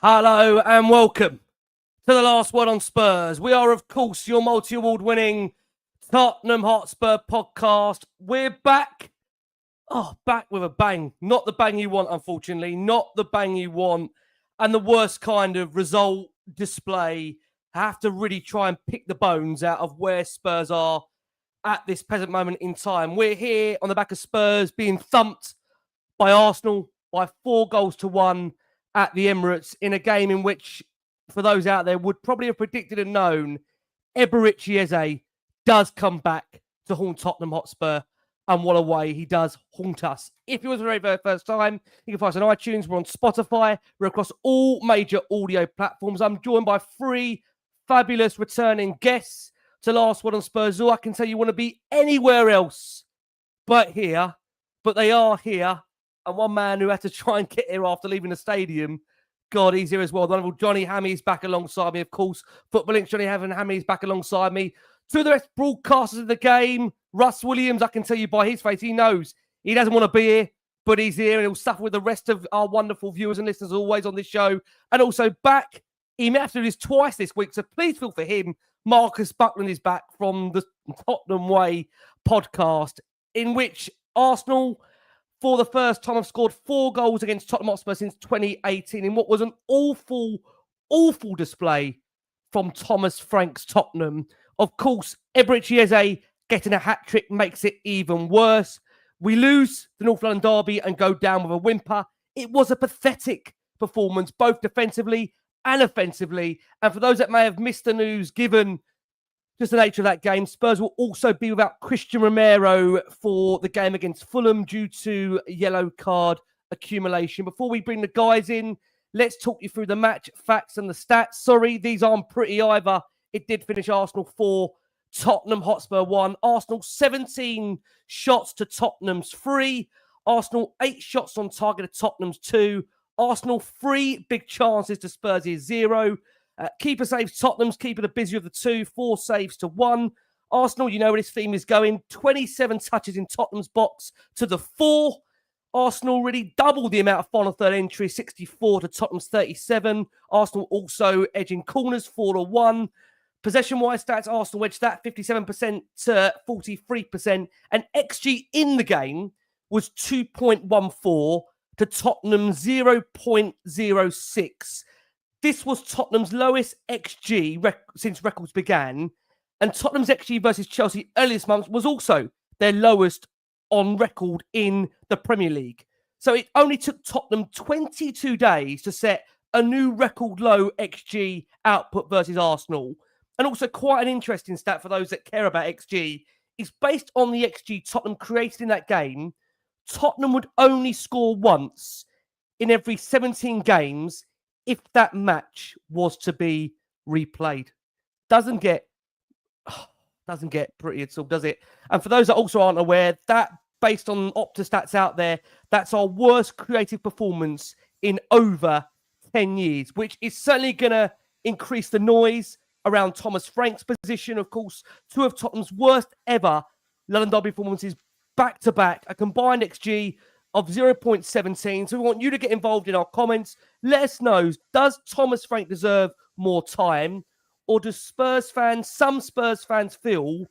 Hello and welcome to the Last Word on Spurs. We are, of course, your multi-award winning Tottenham Hotspur podcast. We're back. Back with a bang. Not the bang you want, unfortunately. Not the bang you want. And the worst kind of result display. I have to really try and pick the bones out of where Spurs are at this present moment in time. We're here on the back of Spurs being thumped by Arsenal by 4-1 at the Emirates in a game in which, for those out there, would probably have predicted and known Eberechi Eze does come back to haunt Tottenham Hotspur. And what a way he does haunt us. If it was the very first time, you can find us on iTunes. We're on Spotify. We're across all major audio platforms. I'm joined by 3 fabulous returning guests to Last Word on Spurs. I can tell you want to be anywhere else but here. But they are here. And one man who had to try and get here after leaving the stadium, God, he's here as well. The Honourable Johnny Hamme is back alongside me, of course. Football Links, Johnny Hamme is back alongside me. 2 of the best broadcasters of the game, Russ Williams, I can tell you by his face, he knows he doesn't want to be here, but he's here and he'll suffer with the rest of our wonderful viewers and listeners always on this show. And also back, he may have to do this twice this week, so please feel for him. Marcus Buckland is back from the Tottenham Way podcast, in which Arsenal, for the first time, have scored 4 goals against Tottenham Hotspur since 2018 in what was an awful display from Thomas Frank's Tottenham. Of course, Eberechi Eze getting a hat-trick makes it even worse. We lose the North London derby and go down with a whimper. It was a pathetic performance, both defensively and offensively. And for those that may have missed the news, given just the nature of that game, Spurs will also be without Christian Romero for the game against Fulham due to yellow card accumulation. Before we bring the guys in, let's talk you through the match facts and the stats. Sorry, these aren't pretty either. It did finish Arsenal 4, Tottenham Hotspur 1. Arsenal 17 shots to Tottenham's 3. Arsenal 8 shots on target to Tottenham's 2. Arsenal 3 big chances to Spurs' 0. Keeper saves Tottenham's, keeper the busier of the 2, 4 saves to 1. Arsenal, you know where this theme is going, 27 touches in Tottenham's box to the 4. Arsenal really doubled the amount of final third entries, 64 to Tottenham's 37. Arsenal also edging corners, 4-1. Possession-wise stats, Arsenal edged that 57% to 43%. And XG in the game was 2.14 to Tottenham's 0.06. This was Tottenham's lowest XG since records began. And Tottenham's XG versus Chelsea earlier this month was also their lowest on record in the Premier League. So it only took Tottenham 22 days to set a new record low XG output versus Arsenal. And also quite an interesting stat for those that care about XG is based on the XG Tottenham created in that game, Tottenham would only score once in every 17 games if that match was to be replayed. Doesn't get pretty at all, does it? And for those that also aren't aware, that based on Opta stats out there, that's our worst creative performance in over 10 years, which is certainly going to increase the noise around Thomas Frank's position. Of course, 2 of Tottenham's worst ever London derby performances back-to-back, a combined XG of 0.17. So we want you to get involved in our comments. Let us know, does Thomas Frank deserve more time? Or does some Spurs fans feel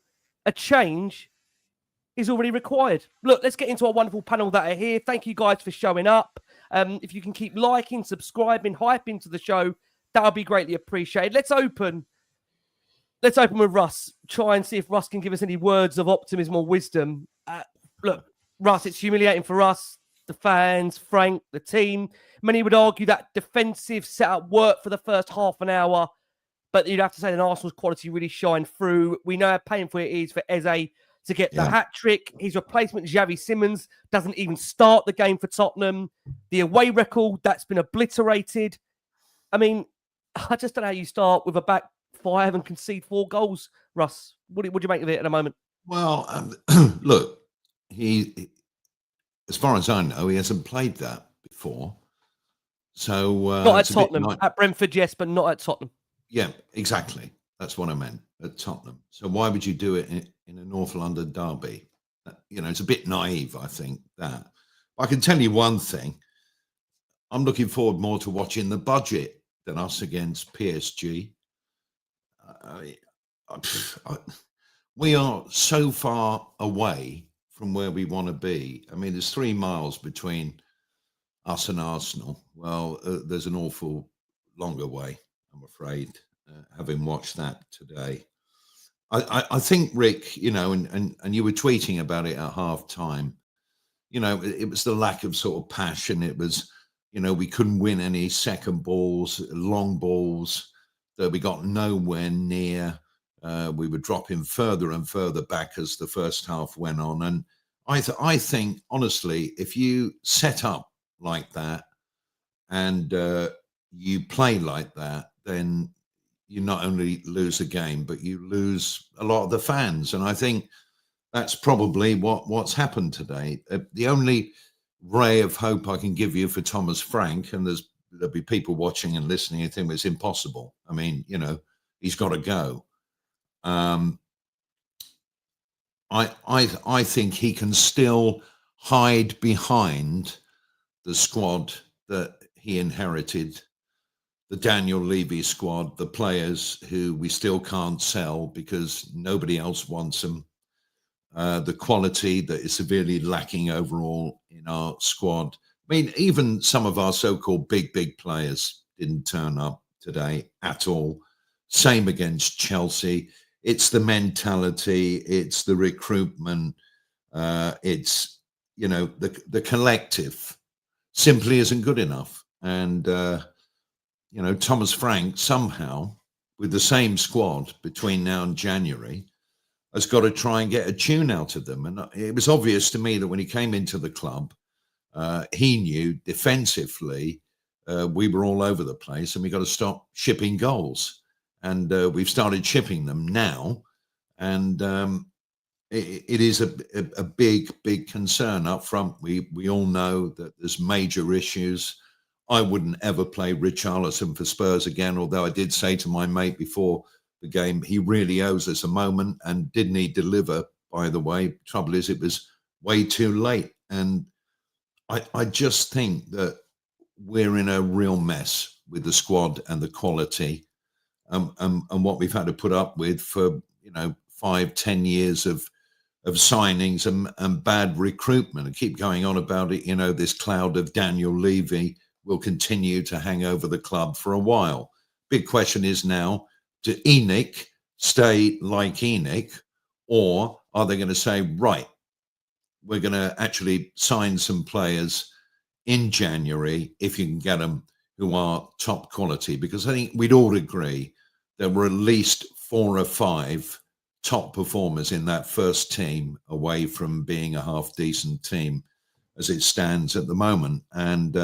a change is already required? Look, let's get into our wonderful panel that are here. Thank you guys for showing up. If you can keep liking, subscribing, hyping to the show, that would be greatly appreciated. Let's open with Russ. Try and see if Russ can give us any words of optimism or wisdom. Look, Russ, it's humiliating for us, the fans, Frank, the team. Many would argue that defensive setup worked for the first half an hour, but you'd have to say that Arsenal's quality really shined through. We know how painful it is for Eze to get the hat-trick. His replacement, Xavi Simons, doesn't even start the game for Tottenham. The away record, that's been obliterated. I mean, I just don't know how you start with a back 5 and concede 4 goals, Russ. What do you make of it at the moment? Well, look, he, as far as I know, he hasn't played that before. So not at Tottenham. At Brentford, yes, but not at Tottenham. Yeah, exactly. That's what I meant, at Tottenham. So why would you do it in a North London derby? It's a bit naive, I think, that. I can tell you one thing. I'm looking forward more to watching the budget than us against PSG. We are so far away from where we want to be. I mean, there's 3 miles between us and Arsenal. Well, there's an awful longer way, I'm afraid, having watched that today. I think, Rick, and you were tweeting about it at half time. It was the lack of sort of passion. It was, we couldn't win any second balls, long balls, that we got nowhere near. We were dropping further and further back as the first half went on. And I think, honestly, if you set up like that and you play like that, then you not only lose a game, but you lose a lot of the fans. And I think that's probably what's happened today. The only ray of hope I can give you for Thomas Frank, and there'll be people watching and listening and think it's impossible. I mean, he's got to go. I think he can still hide behind the squad that he inherited, the Daniel Levy squad, the players who we still can't sell because nobody else wants them, the quality that is severely lacking overall in our squad. I mean, even some of our so-called big players didn't turn up today at all. Same against Chelsea. It's the mentality, it's the recruitment, it's, the collective simply isn't good enough. And, Thomas Frank somehow, with the same squad between now and January, has got to try and get a tune out of them. And it was obvious to me that when he came into the club, he knew defensively we were all over the place and we got to stop shipping goals. And we've started shipping them now. And it is a big concern up front. We all know that there's major issues. I wouldn't ever play Richarlison for Spurs again, although I did say to my mate before the game, he really owes us a moment. And didn't he deliver, by the way? Trouble is, it was way too late. And I just think that we're in a real mess with the squad and the quality and what we've had to put up with for 5-10 years of signings and bad recruitment. I keep going on about it. This cloud of Daniel Levy will continue to hang over the club for a while. Big question is now, do ENIC stay like ENIC, or are they going to say, right, we're going to actually sign some players in January, if you can get them, who are top quality? Because I think we'd all agree there were at least 4 or 5 top performers in that first team, away from being a half-decent team as it stands at the moment. And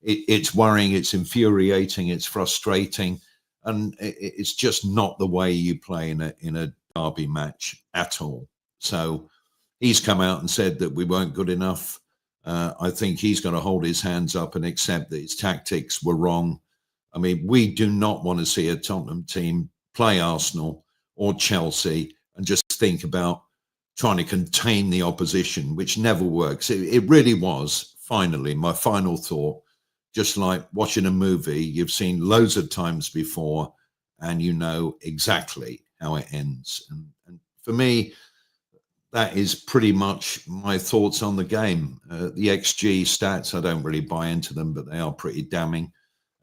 it's worrying, it's infuriating, it's frustrating, and it's just not the way you play in a derby match at all. So he's come out and said that we weren't good enough. I think he's going to hold his hands up and accept that his tactics were wrong. I mean, we do not want to see a Tottenham team play Arsenal or Chelsea and just think about trying to contain the opposition, which never works. It really was, finally, my final thought, just like watching a movie you've seen loads of times before and you know exactly how it ends. And for me, that is pretty much my thoughts on the game. The XG stats, I don't really buy into them, but they are pretty damning.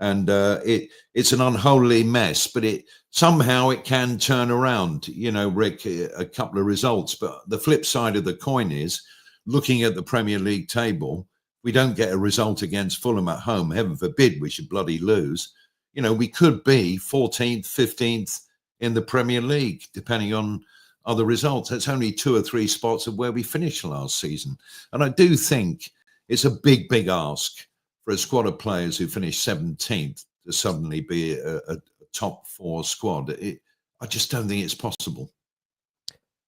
And it's an unholy mess, but somehow it can turn around. Rick, a couple of results. But the flip side of the coin is, looking at the Premier League table, we don't get a result against Fulham at home. Heaven forbid we should bloody lose. We could be 14th, 15th in the Premier League, depending on other results. That's only 2 or 3 spots of where we finished last season. And I do think it's a big ask for a squad of players who finished 17th to suddenly be a top 4 squad. I just don't think it's possible.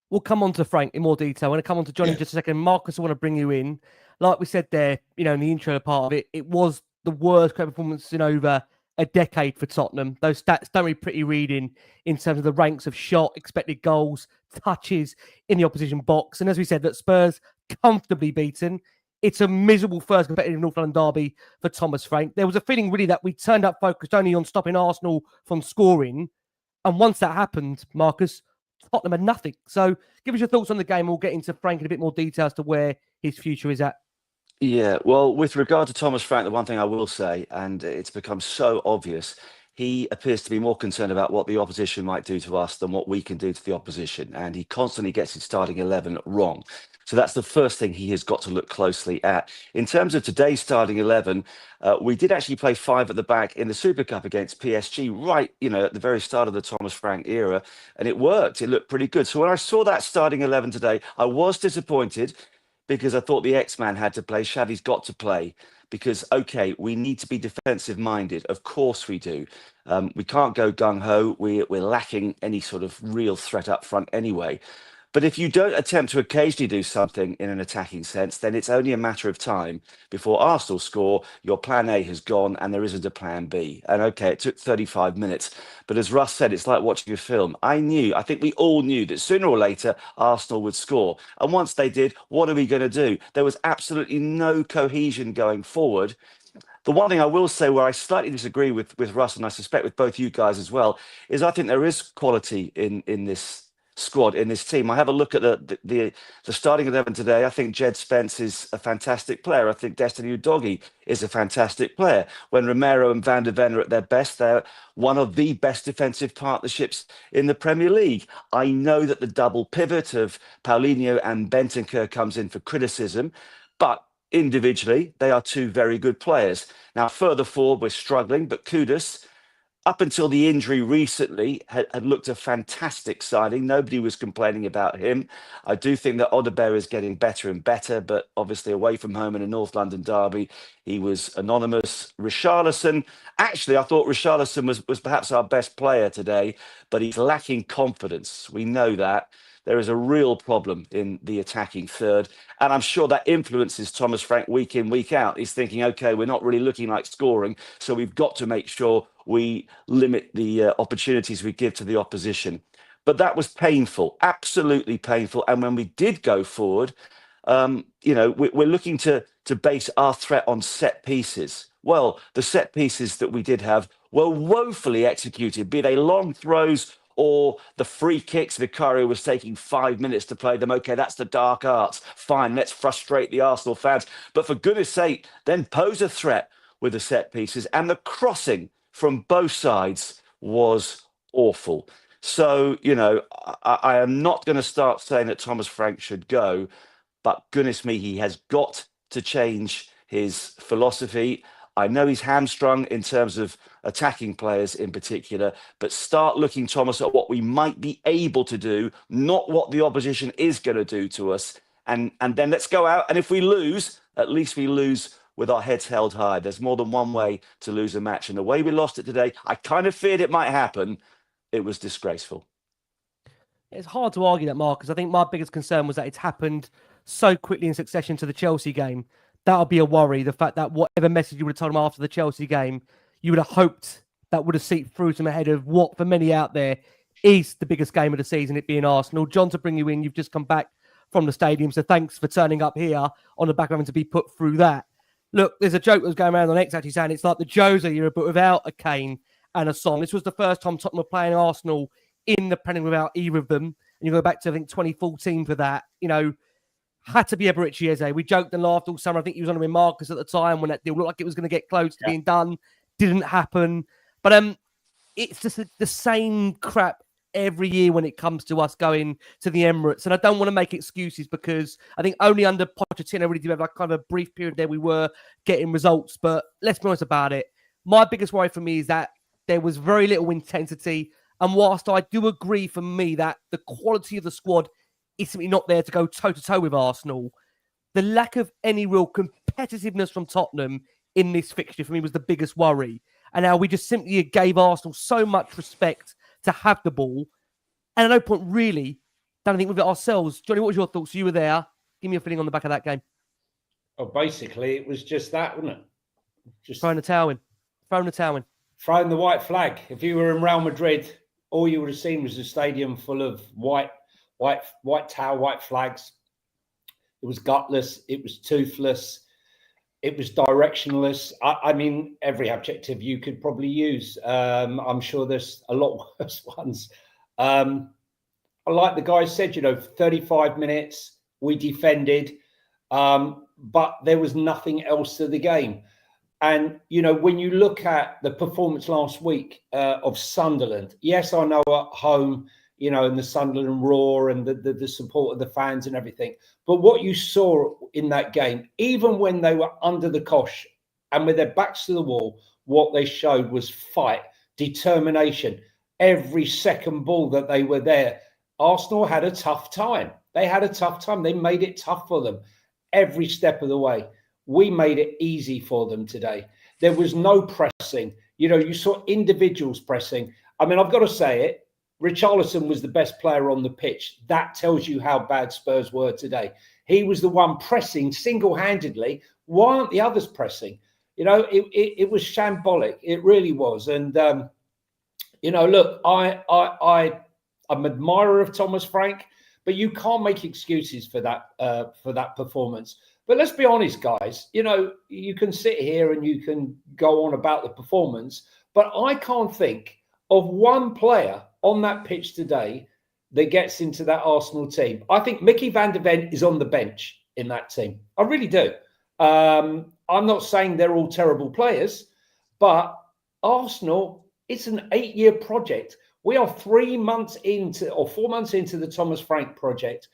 We'll come on to Frank in more detail. When I come on to Johnny in just a second, Marcus, I want to bring you in. Like we said there, in the intro part of it, it was the worst performance in over a decade for Tottenham. Those stats don't really pretty reading in terms of the ranks of shot, expected goals, touches in the opposition box. And as we said, that Spurs comfortably beaten it's a miserable first competitive North London derby for Thomas Frank. There was a feeling really that we turned up focused only on stopping Arsenal from scoring. And once that happened, Marcus, Tottenham had nothing. So give us your thoughts on the game. We'll get into Frank in a bit more detail as to where his future is at. Yeah, well, with regard to Thomas Frank, the one thing I will say, and it's become so obvious, he appears to be more concerned about what the opposition might do to us than what we can do to the opposition. And he constantly gets his starting 11 wrong. So that's the first thing he has got to look closely at. In terms of today's starting 11, we did actually play 5 at the back in the Super Cup against PSG, right, at the very start of the Thomas Frank era. And it worked. It looked pretty good. So when I saw that starting 11 today, I was disappointed, because I thought the X-Man had to play. Xavi's got to play because, okay, we need to be defensive minded. Of course we do. We can't go gung-ho. We're lacking any sort of real threat up front anyway. But if you don't attempt to occasionally do something in an attacking sense, then it's only a matter of time before Arsenal score, your plan A has gone and there isn't a plan B. And okay, it took 35 minutes. But as Russ said, it's like watching a film. I think we all knew that sooner or later Arsenal would score. And once they did, what are we going to do? There was absolutely no cohesion going forward. The one thing I will say where I slightly disagree with Russ, and I suspect with both you guys as well, is I think there is quality in this squad, in this team. I have a look at the starting 11 today. I think Jed Spence is a fantastic player. I think Destiny Udogie is a fantastic player. When Romero and Van der Ven are at their best, they're one of the best defensive partnerships in the Premier League. I know that the double pivot of Paulinho and Bentancur comes in for criticism, but individually, they are 2 very good players. Now, further forward, we're struggling, but Kudus, up until the injury recently, had looked a fantastic signing. Nobody was complaining about him. I do think that Odebear is getting better and better, but obviously away from home in a North London derby, he was anonymous. Richarlison, actually, I thought Richarlison was perhaps our best player today, but he's lacking confidence. We know that. There is a real problem in the attacking third. And I'm sure that influences Thomas Frank week in, week out. He's thinking, okay, we're not really looking like scoring, so we've got to make sure we limit the opportunities we give to the opposition. But that was painful, absolutely painful. And when we did go forward, we're looking to base our threat on set pieces. Well, the set pieces that we did have were woefully executed, be they long throws or the free kicks. Vicario was taking 5 minutes to play them. Okay, that's the dark arts. Fine, let's frustrate the Arsenal fans. But for goodness sake, then pose a threat with the set pieces. And the crossing from both sides was awful. So, I am not going to start saying that Thomas Frank should go, but goodness me, he has got to change his philosophy. I know he's hamstrung in terms of attacking players in particular, but start looking, Thomas, at what we might be able to do, not what the opposition is going to do to us. And then let's go out. And if we lose, at least we lose with our heads held high. There's more than one way to lose a match. And the way we lost it today, I kind of feared it might happen. It was disgraceful. It's hard to argue that, Marcus. I think my biggest concern was that it's happened so quickly in succession to the Chelsea game. That'll be a worry. The fact that whatever message you would have told him after the Chelsea game, you would have hoped that would have seeped through to him ahead of what, for many out there, is the biggest game of the season, it being Arsenal. John, to bring you in, you've just come back from the stadium, so thanks for turning up here on the back of having to be put through that. Look, there's a joke that was going around on X actually saying it's like the Jose era, but without a Kane and a Son. This was the first time Tottenham were playing Arsenal in the Premier League without either of them. And you go back to, I think, 2014 for that. Had to be Eberechi Eze. We joked and laughed all summer. I think he was on with Marcus at the time when that deal looked like it was going to get close to being done. Didn't happen. But it's just the same crap every year when it comes to us going to the Emirates. And I don't want to make excuses because I think only under Pochettino really did have like kind of a brief period there we were getting results. But let's be honest about it. My biggest worry for me is that there was very little intensity. And whilst I do agree for me that the quality of the squad is simply not there to go toe-to-toe with Arsenal, the lack of any real competitiveness from Tottenham in this fixture for me was the biggest worry. And now we just simply gave Arsenal so much respect to have the ball. And at no point really done anything with it ourselves. Johnny, what was your thoughts? You were there. Give me a feeling on the back of that game. Oh, basically, it was just that, wasn't it? Just throwing the towel in. Throwing the white flag. If you were in Real Madrid, all you would have seen was a stadium full of white towel, white flags. It was gutless. It was toothless. It was directionless. I mean, every adjective you could probably use. I'm sure there's a lot worse ones. Like the guy said, 35 minutes, we defended, but there was nothing else to the game. And, when you look at the performance last week of Sunderland, yes, I know at home, and the Sunderland roar and the support of the fans and everything. But what you saw in that game, even when they were under the cosh and with their backs to the wall, what they showed was fight, determination. Every second ball that they were there, Arsenal had a tough time. They had a tough time. They made it tough for them every step of the way. We made it easy for them today. There was no pressing. You saw individuals pressing. I mean, I've got to say it. Richarlison was the best player on the pitch. That tells you how bad Spurs were today. He was the one pressing single-handedly. Why aren't the others pressing? It was shambolic. It really was. And, look, I'm an admirer of Thomas Frank, but you can't make excuses for that performance. But let's be honest, guys. You can sit here and you can go on about the performance, but I can't think of one player on that pitch today that gets into that Arsenal team. I think Mickey van der Ven is on the bench in that team. I really do. I'm not saying they're all terrible players, but Arsenal, it's an 8-year project. We are 4 months into the Thomas Frank project.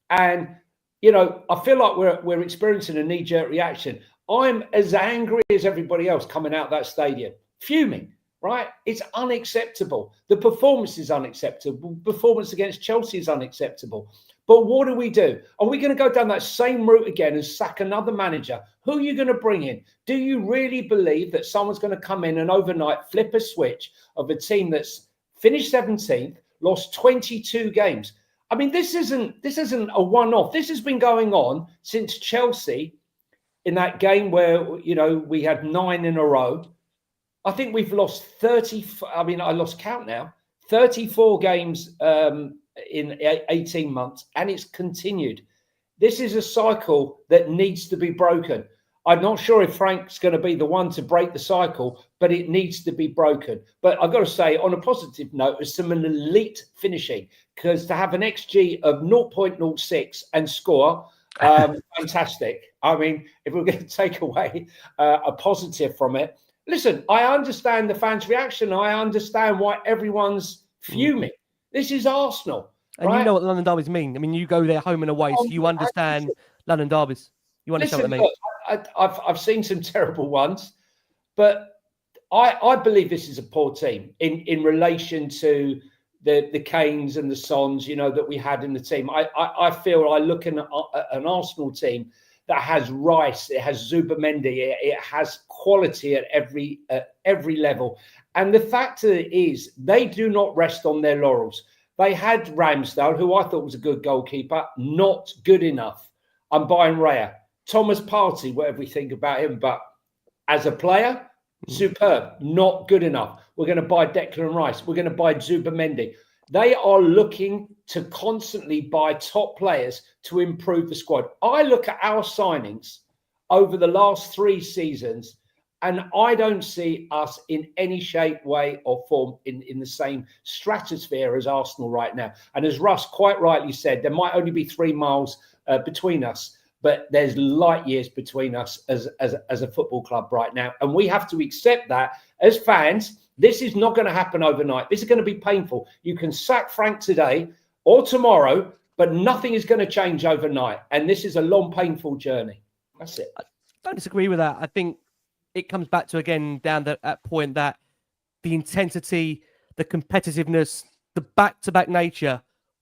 And, I feel like we're experiencing a knee-jerk reaction. I'm as angry as everybody else coming out of that stadium, fuming. Right? It's unacceptable. The performance is unacceptable. Performance against Chelsea is unacceptable. But what do we do? Are we going to go down that same route again and sack another manager? Who are you going to bring in? Do you really believe that someone's going to come in and overnight flip a switch of a team that's finished 17th, lost 22 games? I mean, this isn't a one-off. This has been going on since Chelsea in that game where, we had 9 in a row. I think we've lost 30. I mean, I lost count now. 34 games in 18 months, and it's continued. This is a cycle that needs to be broken. I'm not sure if Frank's going to be the one to break the cycle, but it needs to be broken. But I've got to say, on a positive note, there's some elite finishing, because to have an XG of 0.06 and score, fantastic. I mean, if we're going to take away a positive from it, listen, I understand the fans' reaction. I understand why everyone's fuming. This is Arsenal. And right? you know what London derbies mean. I mean, you go there home and away, so you understand London derbies. You understand what I mean? Look, I've seen some terrible ones, but I believe this is a poor team in relation to the Kanes and the Sons, that we had in the team. I feel I look at an Arsenal team that has Rice, it has Zubimendi, it has quality at every level. And the fact is, they do not rest on their laurels. They had Ramsdale, who I thought was a good goalkeeper, not good enough. I'm buying Raya. Thomas Partey, whatever we think about him, but as a player, superb, not good enough. We're going to buy Declan Rice. We're going to buy Zubimendi. They are looking to constantly buy top players to improve the squad. I look at our signings over the last 3 seasons, and I don't see us in any shape, way, or form in the same stratosphere as Arsenal right now. And as Russ quite rightly said, there might only be 3 miles between us, but there's light years between us as a football club right now. And we have to accept that as fans. This is not going to happen overnight. This is going to be painful. You can sack Frank today or tomorrow, but nothing is going to change overnight. And this is a long, painful journey. That's it. I don't disagree with that. I think it comes back to, again, down that point that the intensity, the competitiveness, the back-to-back nature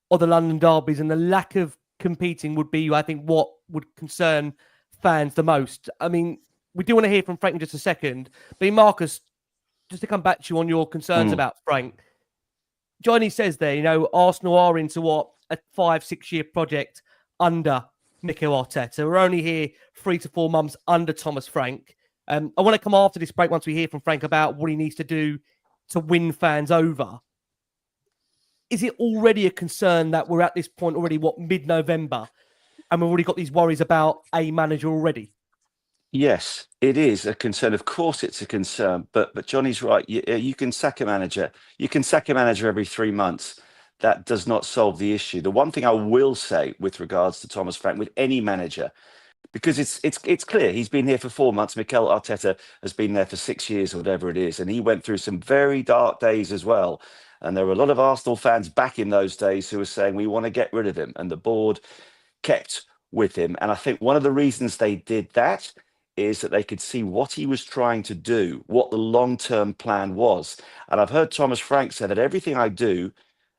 of the London derbies and the lack of competing would be, I think, what would concern fans the most. I mean, we do want to hear from Frank in just a second. But Marcus, just to come back to you on your concerns about Frank, Johnny says there, Arsenal are into a 5-6 year project under Mikel Arteta. We're only here 3 to 4 months under Thomas Frank. I want to come after this break once we hear from Frank about what he needs to do to win fans over. Is it already a concern that we're at this point already, mid-November? and we've already got these worries about a manager already. Yes, it is a concern. Of course, it's a concern. But Johnny's right. You can sack a manager. You can sack a manager every 3 months. That does not solve the issue. The one thing I will say with regards to Thomas Frank, with any manager, because it's clear he's been here for 4 months. Mikel Arteta has been there for 6 years or whatever it is, and he went through some very dark days as well. And there were a lot of Arsenal fans back in those days who were saying we want to get rid of him, and the board kept with him. And I think one of the reasons they did that is that they could see what he was trying to do, what the long-term plan was. And I've heard Thomas Frank say that everything I do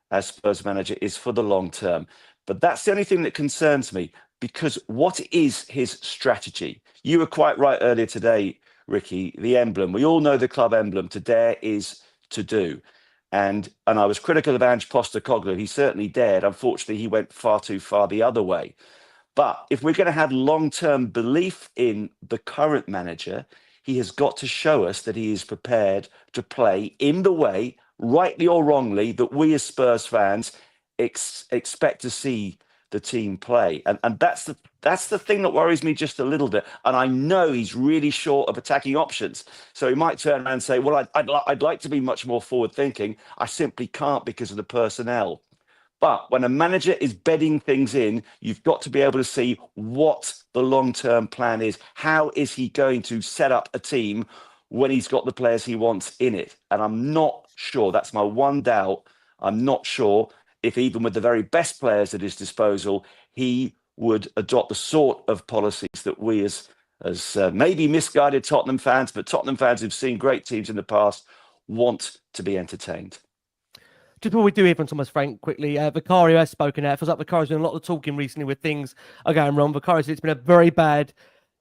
as Spurs manager is for the long term. But that's the only thing that concerns me, because what is his strategy? You were quite right earlier today, Ricky, the emblem. We all know the club emblem, to dare is to do. And I was critical of Ange Postecoglou. He certainly dared. Unfortunately, he went far too far the other way. But if we're going to have long-term belief in the current manager, he has got to show us that he is prepared to play in the way, rightly or wrongly, that we as Spurs fans expect to see the team play. And that's the thing that worries me just a little bit. And I know he's really short of attacking options. So he might turn around and say, well, I'd like to be much more forward-thinking. I simply can't because of the personnel. But when a manager is bedding things in, you've got to be able to see what the long-term plan is. How is he going to set up a team when he's got the players he wants in it? And I'm not sure. That's my one doubt. I'm not sure if even with the very best players at his disposal, he would adopt the sort of policies that we as maybe misguided Tottenham fans, but Tottenham fans who've seen great teams in the past, want to be entertained. Just before we do hear from Thomas Frank quickly, Vicario has spoken out. It feels like Vicario's doing a lot of talking recently with things are going wrong. Vicario said it's been a very bad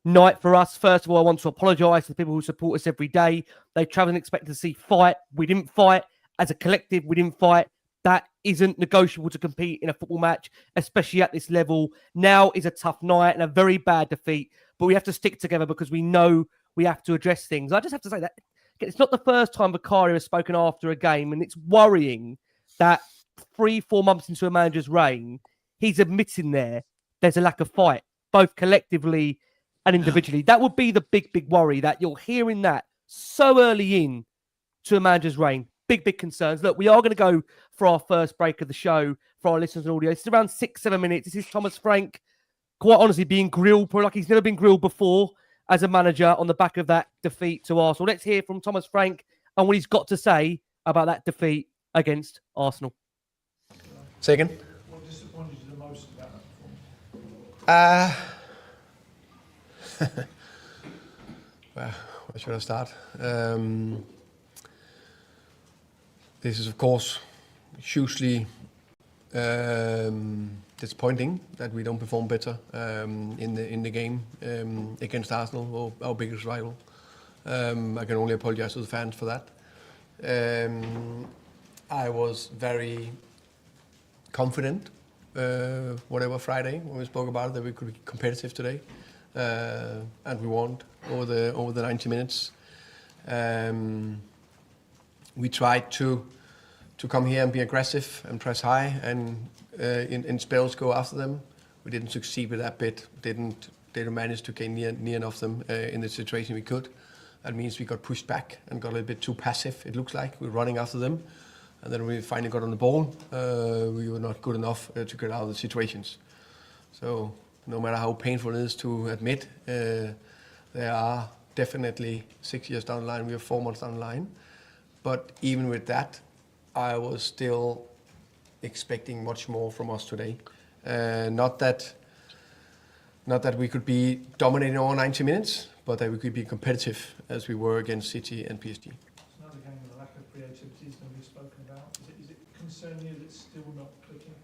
night for us. First of all, I want to apologise to the people who support us every day. They travel and expect to see fight. We didn't fight. As a collective, we didn't fight. That isn't negotiable to compete in a football match, especially at this level. Now is a tough night and a very bad defeat, but we have to stick together because we know we have to address things. I just have to say that it's not the first time Vicario has spoken after a game, and it's worrying that 3-4 months into a manager's reign, he's admitting there's a lack of fight, both collectively and individually. That would be the big worry, that you're hearing that so early in to a manager's reign. Big concerns. Look, we are going to go for our first break of the show for our listeners and audio. It's around 6-7 minutes. This is Thomas Frank, quite honestly, being grilled, probably like he's never been grilled before as a manager on the back of that defeat to Arsenal. Let's hear from Thomas Frank and what he's got to say about that defeat against Arsenal. Second. What disappointed you the most about that performance? Well, where should I start? This is, of course, hugely disappointing that we don't perform better in the game against Arsenal, our biggest rival. I can only apologize to the fans for that. I was very confident, whatever Friday, when we spoke about it, that we could be competitive today, and we won over the 90 minutes. We tried to come here and be aggressive and press high, and in spells go after them. We didn't succeed with that bit. Didn't manage to gain near enough them in the situation we could. That means we got pushed back and got a little bit too passive. It looks like we're running after them. And then we finally got on the ball. We were not good enough to get out of the situations. So no matter how painful it is to admit, there are definitely 6 years down the line. We are 4 months down the line. But even with that, I was still expecting much more from us today. Not that we could be dominating all 90 minutes, but that we could be competitive as we were against City and PSG. Another game with a lack of creativity is going to be spoken about. Is it concerning you that it's still not clicking?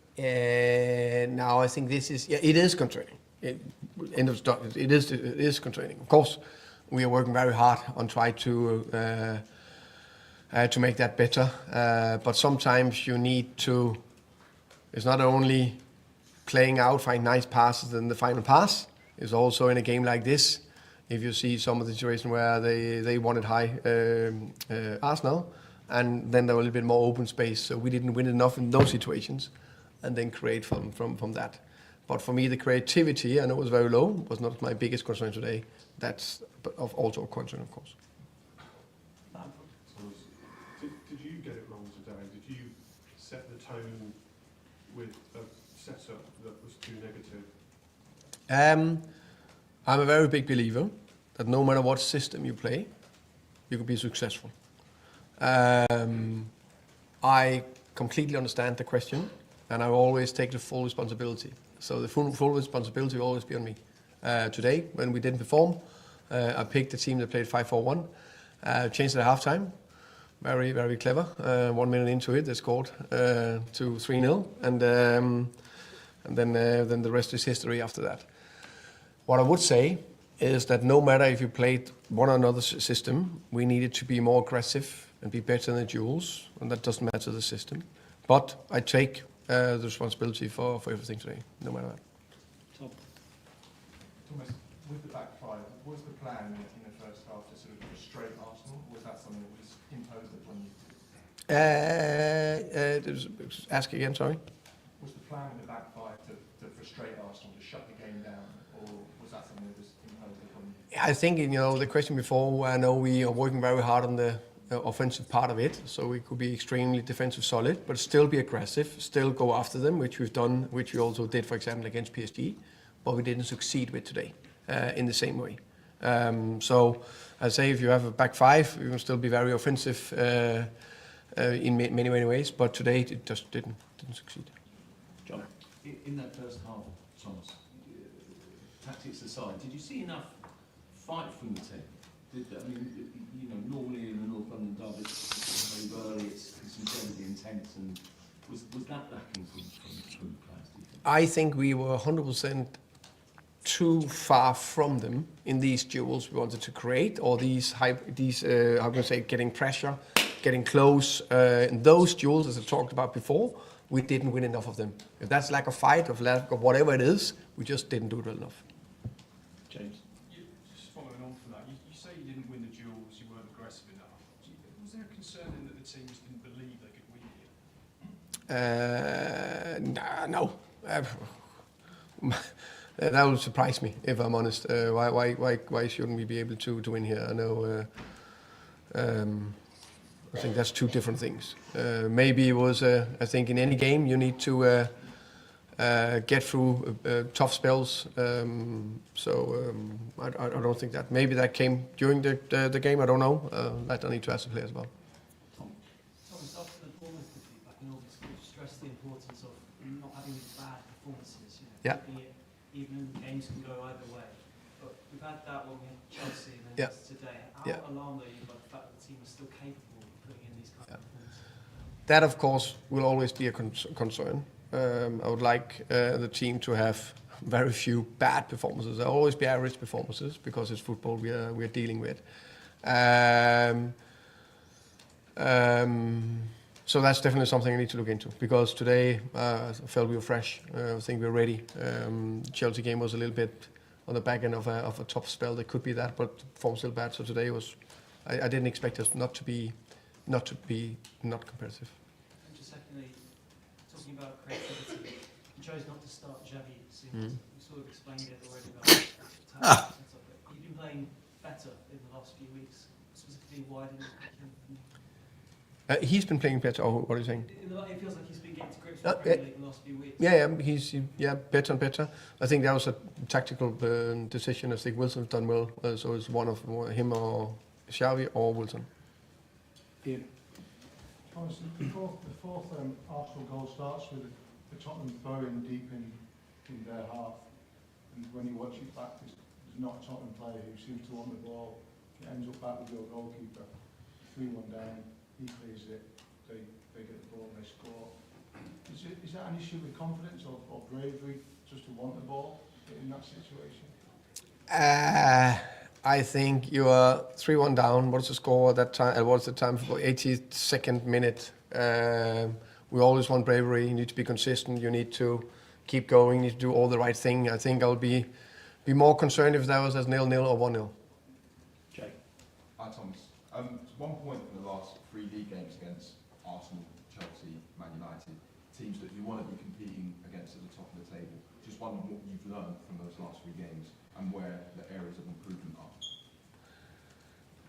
Now I think this is, it is concerning. It is concerning. Of course, we are working very hard on trying to make that better. But sometimes you need to, it's not only playing out, find nice passes in the final pass. It's also in a game like this, if you see some of the situation where they wanted high Arsenal, and then there was a little bit more open space. So we didn't win enough in those situations, and then create from that. But for me, the creativity, I know it was very low, was not my biggest concern today. That's also a concern, of course. Did you get it wrong today? Did you set the tone with a setup that was too negative? I'm a very big believer that no matter what system you play, you can be successful. I completely understand the question, and I always take the full responsibility. So the full responsibility will always be on me. Today, when we didn't perform, I picked a team that played 5-4-1, changed it at halftime. Very, very clever. 1 minute into it, they scored to 3-0, and then the rest is history after that. What I would say is that no matter if you played one or another system, we needed to be more aggressive and be better in the duels, and that doesn't matter the system. But I take the responsibility for everything today, no matter what. Thomas, with the back five, what was the plan in the first half to sort of frustrate Arsenal? Or was that something that was imposed upon you? Ask again, sorry. Was the plan in the back five to frustrate Arsenal, to shut the game down, or was that something that was imposed upon you? I think, the question before, I know we are working very hard on the offensive part of it, so we could be extremely defensive solid, but still be aggressive, still go after them, which we've done, which we also did, for example, against PSG, but we didn't succeed with today in the same way. So I'd say if you have a back five, you can still be very offensive in many ways, but today it just didn't succeed. John? In that first half, Thomas, tactics aside, did you see enough fight from the team? Normally in the North London derby, it's very early, it's incredibly intense, and was that lacking from the players, do you think? I think we were 100% too far from them in these duels we wanted to create, or getting pressure, getting close. In those duels, as I talked about before, we didn't win enough of them. If that's lack of fight, of lack of whatever it is, we just didn't do it well enough. James? Just following on from that, you say you didn't win the duels, you weren't aggressive enough. Was there a concern then that the team just didn't believe they could win here? No. That would surprise me, if I'm honest. Why shouldn't we be able to win here? I know. I think that's two different things. Maybe it was. I think in any game you need to get through tough spells. I don't think that. Maybe that came during the game. I don't know. That I need to ask the players about. Thomas, after the Bournemouth defeat back in August, you stressed the importance of not having bad performances. Yeah. Even games can go either way. But we've had that one with Chelsea and then Yeah. today. How Yeah. alarmed are you by the fact that the team is still capable of putting in these kind of performances? That, of course, will always be a concern. I would like the team to have very few bad performances. There will always be average performances because it's football we are dealing with. So that's definitely something I need to look into, because today I felt we were fresh. I think we were ready. Chelsea game was a little bit on the back end of a top spell. There could be that, but form still bad. So today was, I didn't expect us not to be not competitive. And just secondly, talking about creativity, you chose not to start Xavi soon. You sort of explained it already about the tactics and stuff, but you've been playing better in the last few weeks. Specifically, why didn't you pick him? He's been playing better. Oh, what are you saying? It feels like he's been getting to grips with the Premier League the last few weeks. He's better and better. I think that was a tactical decision. I think Wilson's done well, so it's one of him or Xavi or Wilson. Ian? Thomas, the fourth Arsenal goal starts with the Tottenham throwing deep in their half, and when you watch it back, there's not a Tottenham player who seems to want the ball. It ends up back with your goalkeeper, 3-1 down. He clears it, they get the ball and they score. Is that an issue with confidence or bravery, just to want the ball in that situation? I think you are 3-1 down. What's the score at that time? What's the time for 82nd minute? We always want bravery. You need to be consistent. You need to keep going. You need to do all the right thing. I think I'll be more concerned if that was as 0-0 or 1-0. Jay? Hi, Thomas. One point in the last 3 league games against Arsenal, Chelsea, Man United, teams that you want to be competing against at the top of the table. Just wondered what you've learned from those last 3 games and where the areas of improvement are.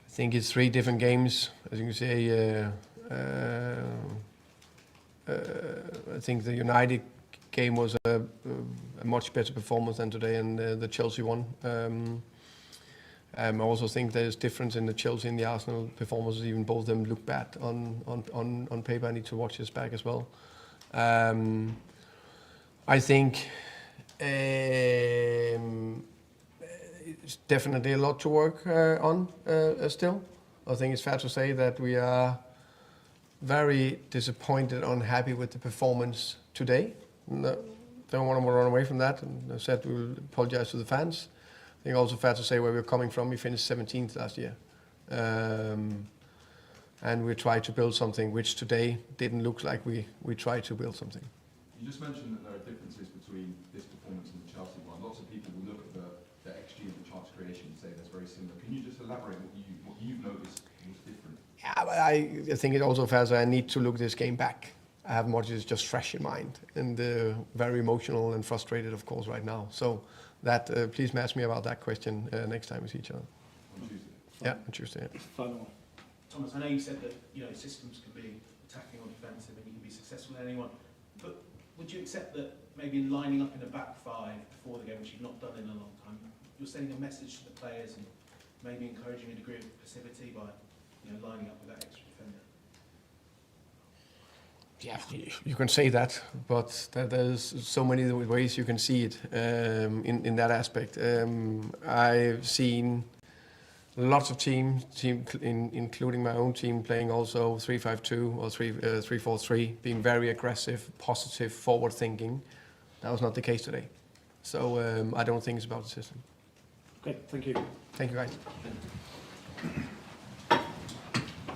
I think it's 3 different games, as you can say. I think the United game was a much better performance than today, and the Chelsea one. I also think there's difference in the Chelsea and the Arsenal performances. Even both of them look bad on paper. I need to watch this back as well. I think it's definitely a lot to work on still. I think it's fair to say that we are very disappointed, unhappy with the performance today. No, don't want to run away from that. And I said we will apologize to the fans. I think also fair to say where we're coming from. We finished 17th last year. And we tried to build something which today didn't look like we tried to build something. You just mentioned that there are differences between this performance and the Chelsea one. Lots of people will look at the XG and the chance creation and say that's very similar. Can you just elaborate what you've noticed was different? Yeah, but I think it also fair to say I need to look this game back. I have much is just fresh in mind and very emotional and frustrated, of course, right now. So that please ask me about that question next time we see each other. On Tuesday? Yeah, on Tuesday. Yeah. Final. Thomas, I know you said that systems can be attacking or defensive and you can be successful in anyone, but would you accept that maybe in lining up in a back 5 before the game, which you've not done in a long time, you're sending a message to the players and maybe encouraging a degree of passivity by lining up with that extra defender? Yeah, you can say that, but there's so many ways you can see it in that aspect. I've seen lots of teams, including my own team, playing also 3-5-2 or 3-4-3, being very aggressive, positive, forward-thinking. That was not the case today. So I don't think it's about the system. Okay, thank you. Thank you, guys.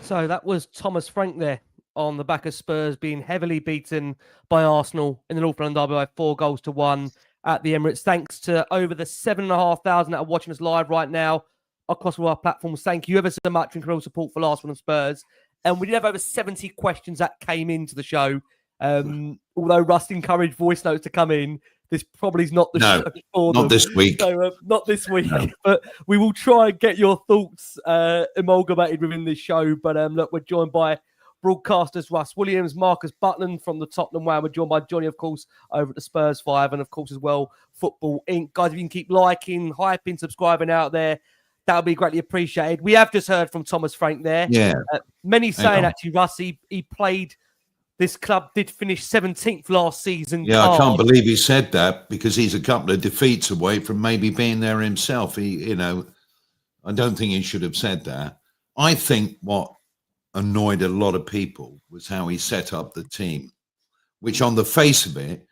So that was Thomas Frank there on the back of Spurs being heavily beaten by Arsenal in the North London derby by 4-1 at the Emirates. Thanks to over the 7,500 that are watching us live right now across all our platforms. Thank you ever so much for incredible support for Last Word on Spurs. And we did have over 70 questions that came into the show. Although Russ encouraged voice notes to come in, this probably is not the show for them. Not this week. So, not this week. No. But we will try and get your thoughts amalgamated within this show. But look, we're joined by Broadcasters Russ Williams, Marcus Buckland from the Tottenham Wow. We're joined by Johnny, of course, over at the Spurs 5, and of course as well, Football Inc. Guys, if you can keep liking, hyping, subscribing out there, that would be greatly appreciated. We have just heard from Thomas Frank there. Yeah. Many saying actually, Russ, he played, this club did finish 17th last season. Yeah, I can't believe he said that because he's a couple of defeats away from maybe being there himself. I don't think he should have said that. I think what annoyed a lot of people was how he set up the team, which on the face of it,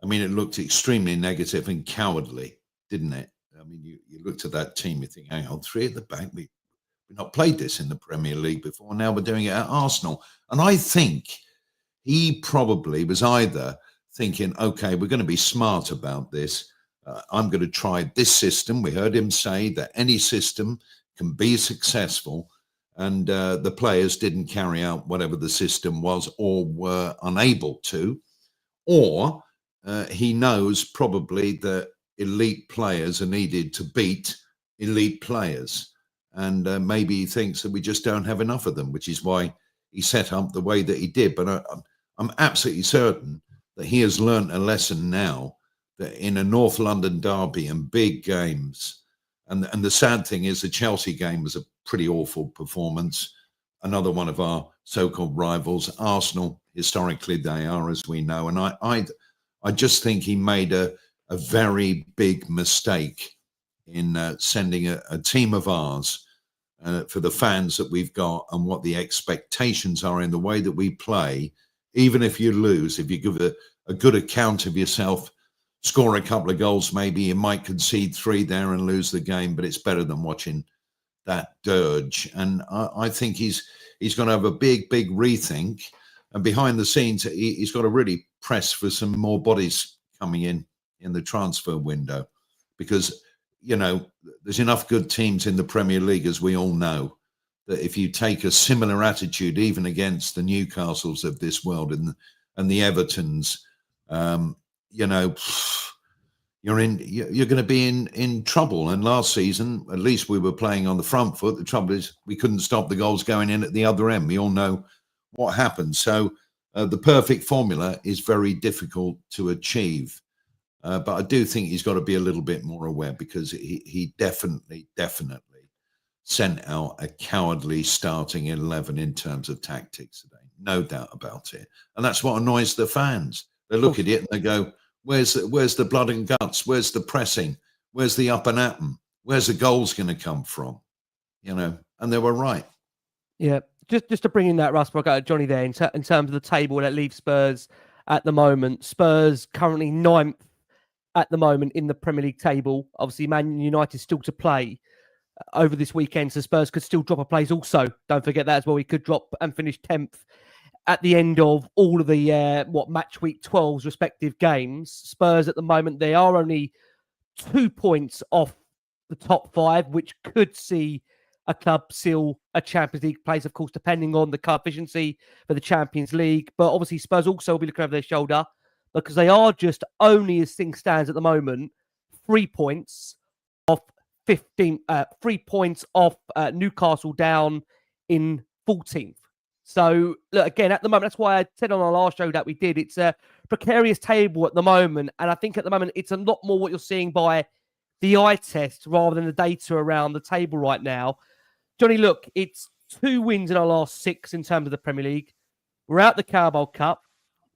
I mean, it looked extremely negative and cowardly, didn't it? I mean, you looked at that team, you think, hang on, 3 at the back. We've not played this in the Premier League before. Now we're doing it at Arsenal. And I think he probably was either thinking, okay, we're going to be smart about this. I'm going to try this system. We heard him say that any system can be successful. And the players didn't carry out whatever the system was or were unable to. Or he knows probably that elite players are needed to beat elite players. And maybe he thinks that we just don't have enough of them, which is why he set up the way that he did. But I'm absolutely certain that he has learned a lesson now that in a North London derby and big games, and the sad thing is the Chelsea game was a pretty awful performance. Another one of our so-called rivals, Arsenal, historically they are, as we know. And I just think he made a very big mistake in sending a team of ours for the fans that we've got and what the expectations are in the way that we play. Even if you lose, if you give a good account of yourself, score a couple of goals, maybe you might concede 3 there and lose the game, but it's better than watching that dirge. And I think he's going to have a big rethink. And behind the scenes, he's got to really press for some more bodies coming in the transfer window, because there's enough good teams in the Premier League, as we all know, that if you take a similar attitude, even against the Newcastles of this world and the Evertons, you're going to be in trouble. And last season, at least we were playing on the front foot. The trouble is we couldn't stop the goals going in at the other end. We all know what happened. So the perfect formula is very difficult to achieve. But I do think he's got to be a little bit more aware, because he definitely sent out a cowardly starting 11 in terms of tactics today. No doubt about it. And that's what annoys the fans. They look at it and they go, where's the blood and guts? Where's the pressing? Where's the up and at 'em? Where's the goals going to come from? You know, and they were right. Yeah, just to bring in that, Russ, I got Johnny there in terms of the table that leaves Spurs at the moment. Spurs currently 9th at the moment in the Premier League table. Obviously, Man United still to play over this weekend, so Spurs could still drop a place also. Don't forget that as well. We could drop and finish 10th at the end of all of the match week 12's respective games. Spurs at the moment, they are only 2 points off the top 5, which could see a club seal a Champions League place, of course, depending on the coefficiency for the Champions League. But obviously, Spurs also will be looking over their shoulder, because they are just only, as things stands at the moment, 3 points off 15. 3 points off Newcastle, down in 14th. So look, again, at the moment, that's why I said on our last show that we did, it's a precarious table at the moment, and I think at the moment it's a lot more what you're seeing by the eye test rather than the data around the table right now. Johnny, look, it's 2 wins in our last 6 in terms of the Premier League. We're out the Carabao Cup.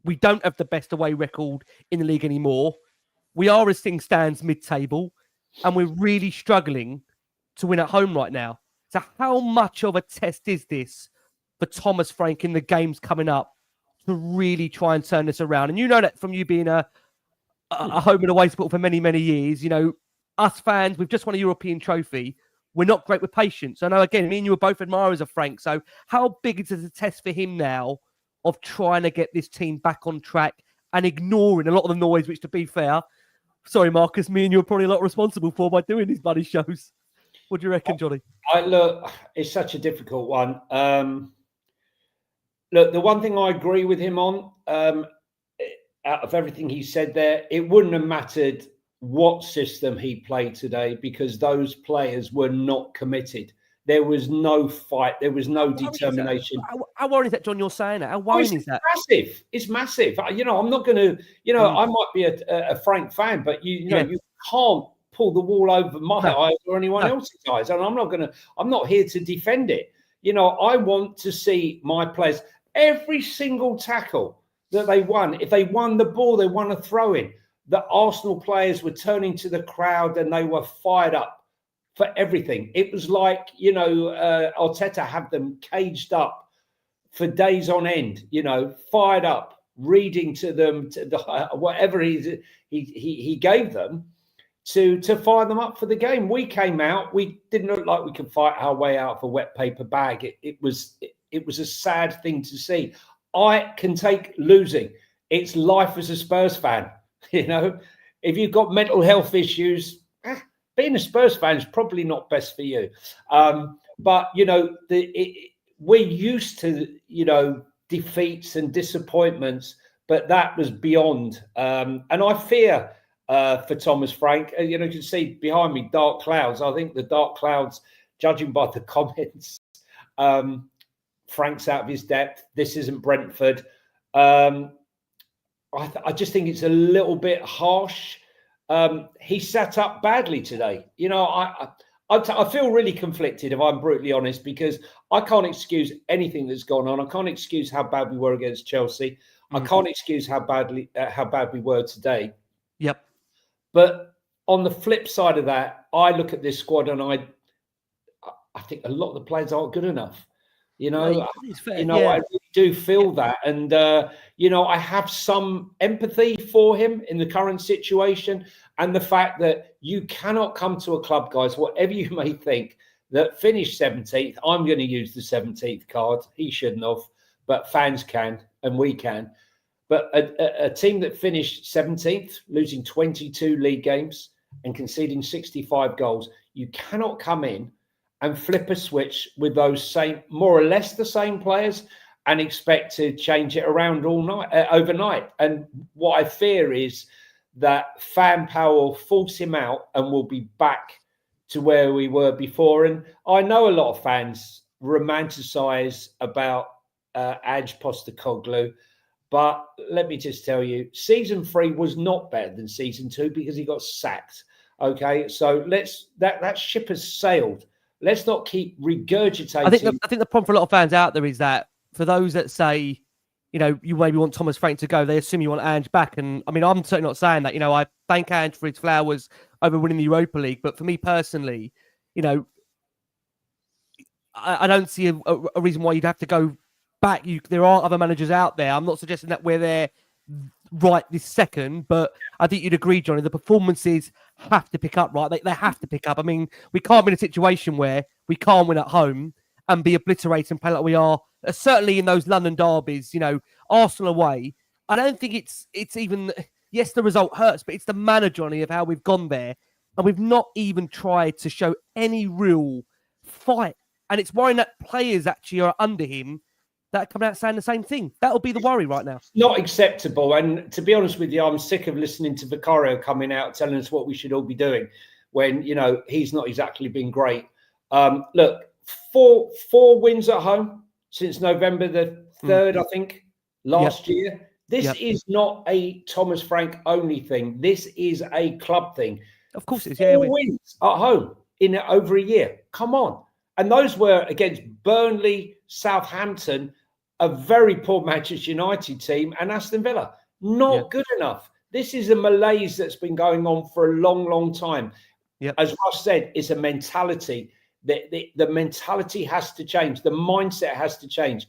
We don't have the best away record in the league anymore. We are, as things stands, mid-table, and we're really struggling to win at home right now. So how much of a test is this for Thomas Frank in the games coming up to really try and turn this around? And you know that from you being a home and away support for many, many years, you know, us fans, we've just won a European trophy. We're not great with patience. I know, again, me and you are both admirers of Frank. So how big is it a test for him now of trying to get this team back on track and ignoring a lot of the noise, which, to be fair, sorry, Marcus, me and you are probably a lot responsible for by doing these bloody shows. What do you reckon, Johnny? Look, it's such a difficult one. Look, the one thing I agree with him on, out of everything he said there, it wouldn't have mattered what system he played today, because those players were not committed. There was no fight. There was no determination. How worrying is that, John, you're saying that? How worrying is that? Massive. It's massive. You know, I'm not going to, you know, I might be a Frank fan, but you know, you can't pull the wall over my eyes or anyone else's eyes. And I'm not here to defend it. You know, I want to see my players, every single tackle that they won. If they won the ball, they won a throw-in. The Arsenal players were turning to the crowd and they were fired up for everything. It was like, you know, Arteta had them caged up for days on end, you know, fired up, reading to them whatever he gave them to fire them up for the game. We came out, we didn't look like we could fight our way out of a wet paper bag. It was a sad thing to see. I can take losing. It's life as a Spurs fan. You know, if you've got mental health issues, being a Spurs fan is probably not best for you. But, you know, we're used to, you know, defeats and disappointments, but that was beyond. And I fear for Thomas Frank. You know, you can see behind me dark clouds. I think the dark clouds, judging by the comments, Frank's out of his depth. This isn't Brentford. I just think it's a little bit harsh. He sat up badly today. You know, I feel really conflicted, if I'm brutally honest, because I can't excuse anything that's gone on. I can't excuse how bad we were against Chelsea. I can't excuse how bad we were today. Yep. But on the flip side of that, I look at this squad and I think a lot of the players aren't good enough. You know, I really do feel that. And, you know, I have some empathy for him in the current situation, and the fact that you cannot come to a club, guys, whatever you may think, that finished 17th. I'm going to use the 17th card. He shouldn't have, but fans can and we can. But a team that finished 17th, losing 22 league games and conceding 65 goals, you cannot come in and flip a switch with those same, more or less the same players, and expect to change it around all night, overnight. And what I fear is that fan power will force him out and we'll be back to where we were before. And I know a lot of fans romanticize about Ange Postecoglou, but let me just tell you, season 3 was not better than season 2 because he got sacked. Okay, so that ship has sailed. Let's not keep regurgitating. I think the problem for a lot of fans out there is that for those that say, you know, you maybe want Thomas Frank to go, they assume you want Ange back. And I mean, I'm certainly not saying that. You know, I thank Ange for his flowers over winning the Europa League, but for me personally, you know, I don't see a reason why you'd have to go back. There are other managers out there. I'm not suggesting that we're there right this second, but I think you'd agree, Johnny, the performances have to pick up, right? They have to pick up. I mean, we can't be in a situation where we can't win at home and be obliterated and play like we are, certainly in those London derbies, you know, Arsenal away. I don't think it's even, yes, the result hurts, but it's the manner, Johnny, of how we've gone there. And we've not even tried to show any real fight. And it's worrying that players actually are under him that come out saying the same thing. That'll be the worry right now. Not acceptable. And to be honest with you, I'm sick of listening to Vicario coming out telling us what we should all be doing when, you know, he's not exactly been great. Look, four wins at home since November the 3rd, I think, last year. This is not a Thomas Frank only thing. This is a club thing. Of course it is. 4 wins at home in over a year. Come on. And those were against Burnley, Southampton, a very poor Manchester United team, and Aston Villa. Not good enough. This is a malaise that's been going on for a long, long time. As Russ said, it's a mentality. The mentality has to change. The mindset has to change.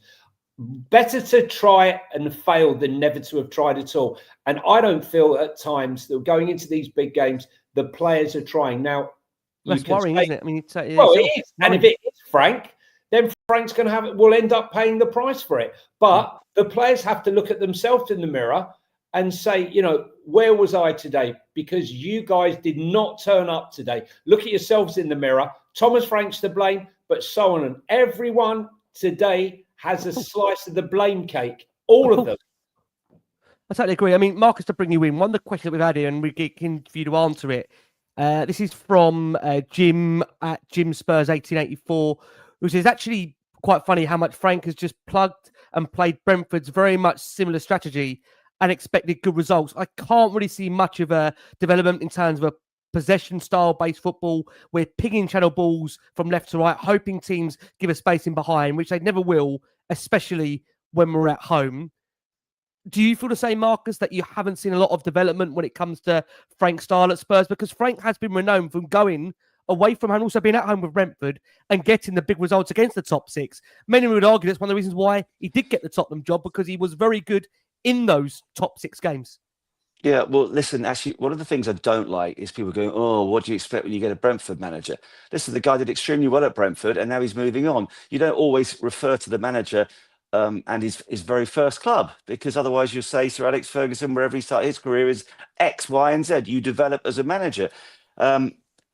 Better to try and fail than never to have tried at all. And I don't feel at times that going into these big games, the players are trying. Now, that's worrying, isn't it? I mean, well, it is. And if it is Frank, then Frank's going to have it. Will end up paying the price for it. But the players have to look at themselves in the mirror and say, you know, where was I today? Because you guys did not turn up today. Look at yourselves in the mirror. Thomas Frank's to blame, but so on. And everyone today has a slice of the blame cake. All of them. I totally agree. I mean, Marcus, to bring you in, one of the questions that we've had here, and we're keen for you to answer it. This is from Jim at Jim Spurs 1884, who says, actually quite funny how much Frank has just plugged and played Brentford's very much similar strategy and expected good results. I can't really see much of a development in terms of a possession style based football. We're pinging channel balls from left to right, hoping teams give us space in behind, which they never will, especially when we're at home. Do you feel the same, Marcus, that you haven't seen a lot of development when it comes to Frank's style at Spurs? Because Frank has been renowned from going away from home, also being at home with Brentford and getting the big results against the top 6. Many would argue that's one of the reasons why he did get the Tottenham job, because he was very good in those top 6 games. Yeah, well, listen, actually, one of the things I don't like is people going, oh, what do you expect when you get a Brentford manager? Listen, the guy did extremely well at Brentford and now he's moving on. You don't always refer to the manager and his very first club, because otherwise you'll say Sir Alex Ferguson, wherever he started his career, is X, Y, and Z. You develop as a manager.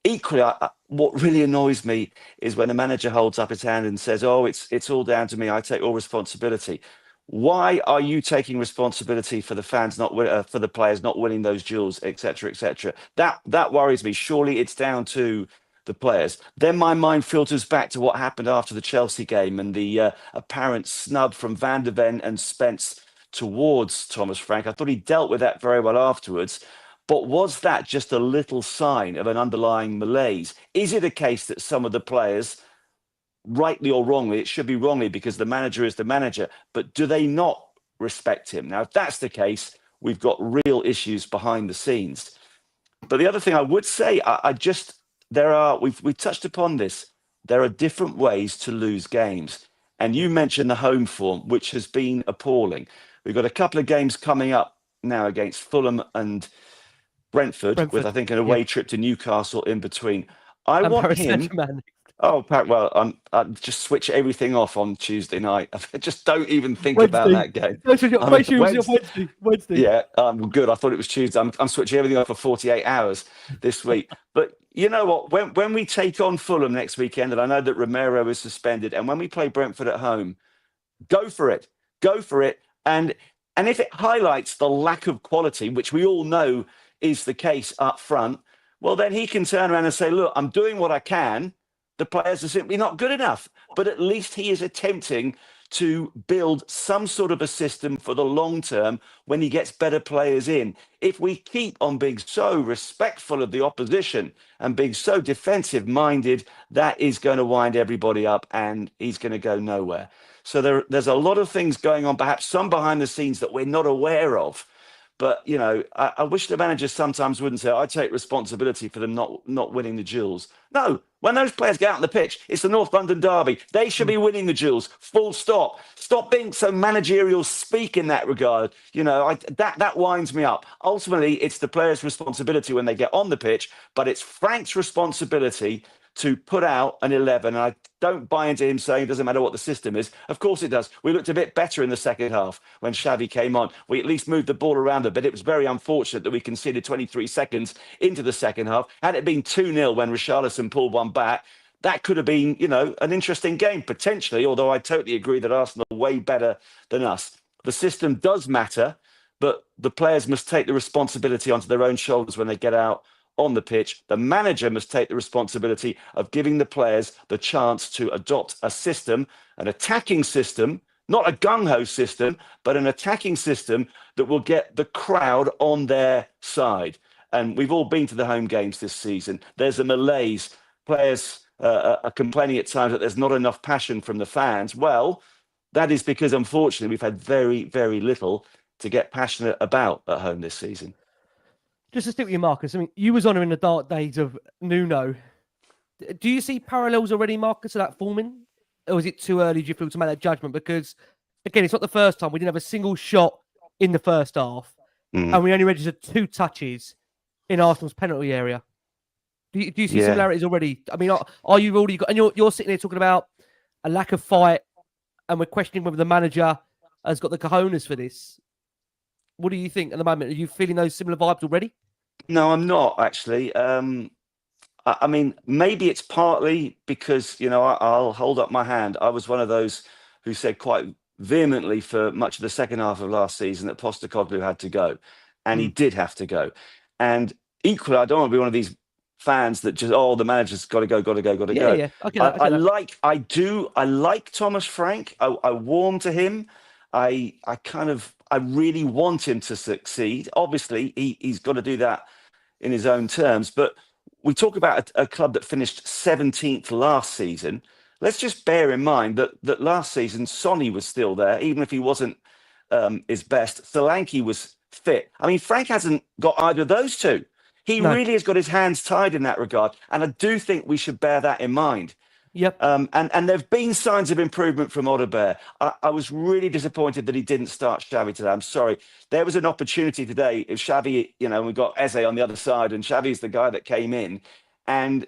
Equally, what really annoys me is when a manager holds up his hand and says, oh, it's all down to me. I take all responsibility. Why are you taking responsibility for the fans for the players not winning those duels, etc., etc.? That worries me. Surely it's down to the players. Then my mind filters back to what happened after the Chelsea game and the apparent snub from Van der Ven and Spence towards Thomas Frank. I thought he dealt with that very well afterwards. But was that just a little sign of an underlying malaise? Is it a case that some of the players, rightly or wrongly, it should be wrongly because the manager is the manager, but do they not respect him? Now, if that's the case, we've got real issues behind the scenes. But the other thing I would say, we've touched upon this. There are different ways to lose games. And you mentioned the home form, which has been appalling. We've got a couple of games coming up now against Fulham and Brentford, with, I think, an away trip to Newcastle in between. I want him... Oh, Pat, well, I just switch everything off on Tuesday night. I just don't even think about that game. Wednesday. Yeah, good. I thought it was Tuesday. I'm switching everything off for 48 hours this week. But you know what? When we take on Fulham next weekend, and I know that Romero is suspended, and when we play Brentford at home, go for it. Go for it. And if it highlights the lack of quality, which we all know is the case up front, well, then he can turn around and say, look, I'm doing what I can. The players are simply not good enough. But at least he is attempting to build some sort of a system for the long term when he gets better players in. If we keep on being so respectful of the opposition and being so defensive minded, that is going to wind everybody up and he's going to go nowhere. So there's a lot of things going on, perhaps some behind the scenes that we're not aware of. But, you know, I wish the managers sometimes wouldn't say, I take responsibility for them not winning the duels. No, when those players get out on the pitch, it's the North London derby. They should be winning the duels, full stop. Stop being so managerial speak in that regard. You know, that winds me up. Ultimately, it's the players' responsibility when they get on the pitch, but it's Frank's responsibility to put out an 11. And I don't buy into him saying it doesn't matter what the system is. Of course it does. We looked a bit better in the second half when Xavi came on. We at least moved the ball around a bit. It was very unfortunate that we conceded 23 seconds into the second half. Had it been 2-0 when Richarlison pulled one back, that could have been, you know, an interesting game potentially, although I totally agree that Arsenal are way better than us. The system does matter, but the players must take the responsibility onto their own shoulders when they get out on the pitch. The manager must take the responsibility of giving the players the chance to adopt a system, an attacking system, not a gung-ho system, but an attacking system that will get the crowd on their side. And we've all been to the home games this season. There's a malaise. Players are complaining at times that there's not enough passion from the fans. Well, that is because, unfortunately, we've had very, very little to get passionate about at home this season. Just to stick with you, Marcus, I mean, you was on in the dark days of Nuno. Do you see parallels already, Marcus, of that forming? Or is it too early, do you feel, to make that judgment? Because, again, it's not the first time. We didn't have a single shot in the first half, and we only registered 2 touches in Arsenal's penalty area. Do you see similarities already? I mean, are you already got... And you're sitting there talking about a lack of fight, and we're questioning whether the manager has got the cojones for this. What do you think at the moment? Are you feeling those similar vibes already? No, I'm not actually. I mean, maybe it's partly because, you know, I'll hold up my hand. I was one of those who said quite vehemently for much of the second half of last season that Postecoglou had to go, and he did have to go. And equally, I don't want to be one of these fans that just, oh, the manager's got to go. Yeah. I like Thomas Frank. I warm to him. I really want him to succeed. Obviously, he's got to do that in his own terms. But we talk about a club that finished 17th last season. Let's just bear in mind that last season, Sonny was still there, even if he wasn't his best. Solanke was fit. I mean, Frank hasn't got either of those two. He really has got his hands tied in that regard. And I do think we should bear that in mind. Yep. And there have been signs of improvement from Odegaard. I was really disappointed that he didn't start Xavi today. I'm sorry. There was an opportunity today. If Xavi, you know, we've got Eze on the other side, and Xavi's the guy that came in. And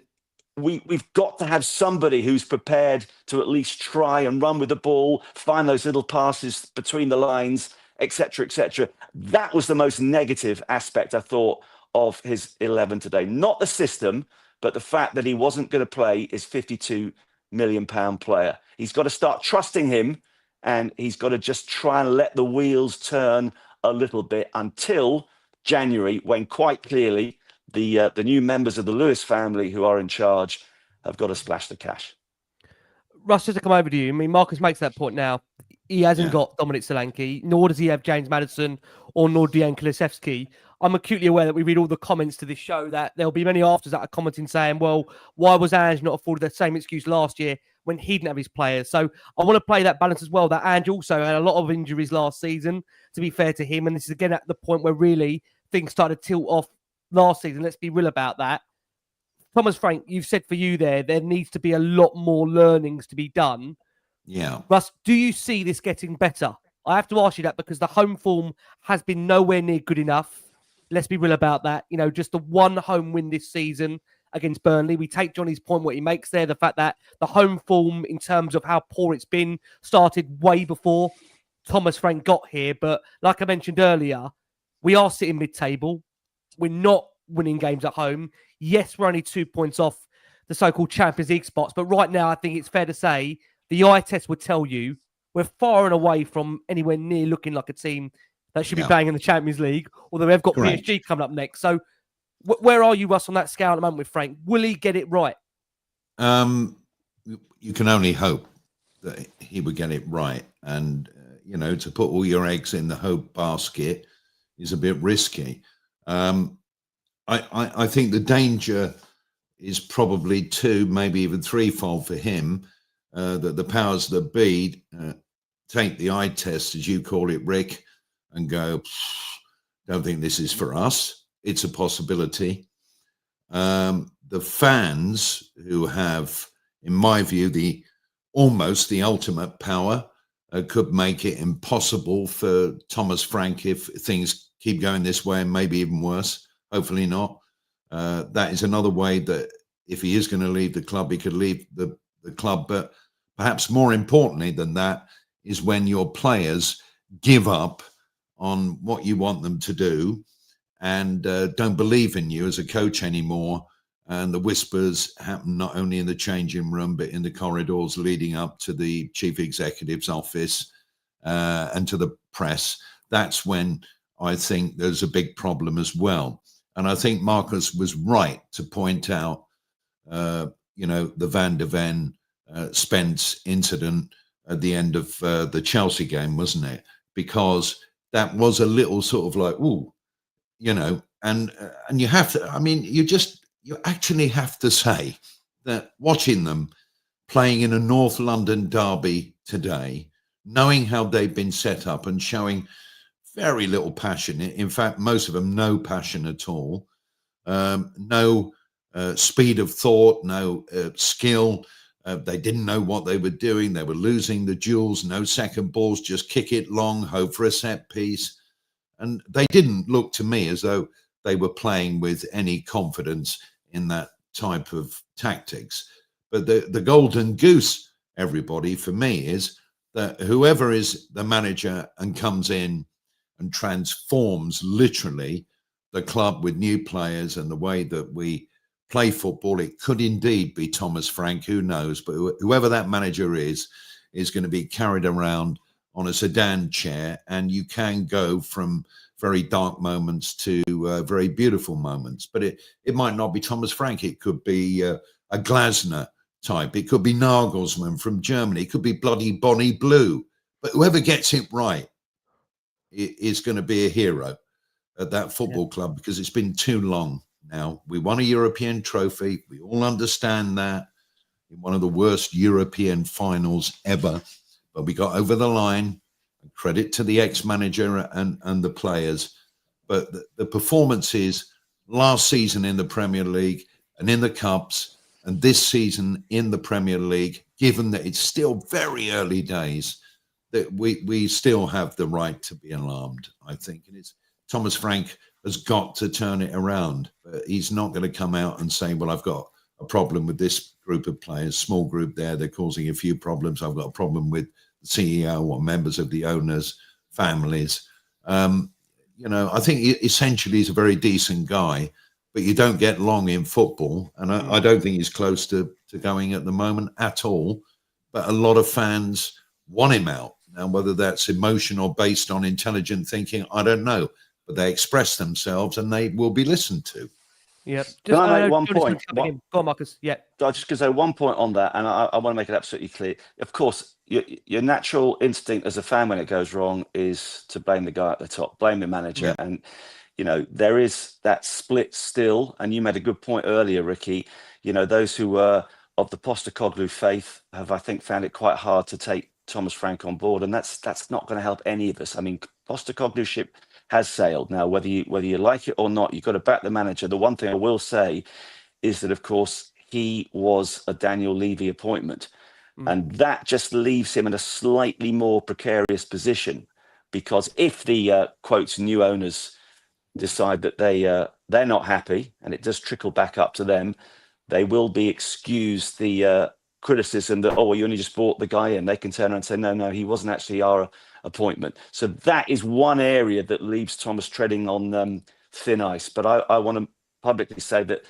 we've got to have somebody who's prepared to at least try and run with the ball, find those little passes between the lines, etc., etc. That was the most negative aspect, I thought, of his 11 today. Not the system, but the fact that he wasn't going to play his £52 million player. He's got to start trusting him, and he's got to just try and let the wheels turn a little bit until January, when quite clearly the new members of the Lewis family who are in charge have got to splash the cash. Russ, just to come over to you, I mean, Marcus makes that point now. He hasn't got Dominic Solanke, nor does he have James Maddison or Dejan Kulusevski. I'm acutely aware that we read all the comments to this show that there'll be many afters that are commenting saying, well, why was Ange not afforded the same excuse last year when he didn't have his players? So I want to play that balance as well, that Ange also had a lot of injuries last season, to be fair to him. And this is again at the point where really things started to tilt off last season. Let's be real about that. Thomas Frank, you've said for you there needs to be a lot more learnings to be done. Yeah. Russ, do you see this getting better? I have to ask you that because the home form has been nowhere near good enough. Let's be real about that. You know, just the one home win this season against Burnley. We take Johnny's point, what he makes there, the fact that the home form in terms of how poor it's been started way before Thomas Frank got here. But like I mentioned earlier, we are sitting mid-table. We're not winning games at home. Yes, we're only 2 points off the so-called Champions League spots. But right now, I think it's fair to say the eye test would tell you we're far and away from anywhere near looking like a team that should be playing in the Champions League, although they've got PSG coming up next. So where are you, Russ, on that scale at the moment with Frank? Will he get it right? You can only hope that he would get it right. And, to put all your eggs in the hope basket is a bit risky. I think the danger is probably two, maybe even threefold for him, that the powers that be take the eye test, as you call it, Rick, and go, don't think this is for us. It's a possibility. The fans who have, in my view, almost the ultimate power could make it impossible for Thomas Frank if things keep going this way, and maybe even worse. Hopefully not. That is another way that if he is going to leave the club, he could leave the club. But perhaps more importantly than that is when your players give up on what you want them to do and don't believe in you as a coach anymore. And the whispers happen not only in the changing room, but in the corridors leading up to the chief executive's office and to the press. That's when I think there's a big problem as well. And I think Marcus was right to point out, the Van de Ven Spence incident at the end of the Chelsea game, wasn't it? Because that was a little sort of like, ooh, and you have to, you actually have to say that watching them playing in a North London derby today, knowing how they've been set up and showing very little passion. In fact, most of them, no passion at all. No speed of thought, no skill. They didn't know what they were doing. They were losing the duels, no second balls, just kick it long, hope for a set piece. And they didn't look to me as though they were playing with any confidence in that type of tactics. But the golden goose, everybody, for me, is that whoever is the manager and comes in and transforms literally the club with new players and the way that we play football, it could indeed be Thomas Frank, who knows, but whoever that manager is going to be carried around on a sedan chair, and you can go from very dark moments to very beautiful moments. But it might not be Thomas Frank. It could be a Glasner type. It could be Nagelsmann from Germany. It could be bloody Bonnie Blue. But whoever gets it right is going to be a hero at that football club, because it's been too long now. We won a European trophy. We all understand that, in one of the worst European finals ever. But we got over the line. Credit to the ex-manager and the players. But the performances last season in the Premier League and in the Cups, and this season in the Premier League, given that it's still very early days, that we still have the right to be alarmed, I think. And it's Thomas Frank has got to turn it around. He's not going to come out and say, well, I've got a problem with this group of players, small group there, they're causing a few problems. I've got a problem with the CEO or members of the owners' families. I think essentially he's a very decent guy, but you don't get long in football. And I don't think he's close to going at the moment at all. But a lot of fans want him out. Now, whether that's emotion or based on intelligent thinking, I don't know. But they express themselves and they will be listened to. Yeah. Can I make one point? Go on, Marcus. Yeah. I just going to say one point on that, and I want to make it absolutely clear. Of course, your natural instinct as a fan when it goes wrong is to blame the guy at the top, blame the manager. Yeah. And, there is that split still. And you made a good point earlier, Ricky. Those who were of the Postecoglou faith have, I think, found it quite hard to take Thomas Frank on board. And that's not going to help any of us. I mean, Postecoglou ship has sailed. Now, whether you like it or not, you've got to back the manager. The one thing I will say is that, of course, he was a Daniel Levy appointment. And that just leaves him in a slightly more precarious position, because if the, quotes, new owners decide that they're not happy and it does trickle back up to them, they will be excused the criticism that, oh, well, you only just brought the guy in. They can turn around and say, no, he wasn't actually our appointment. So that is one area that leaves Thomas treading on thin ice. But I want to publicly say that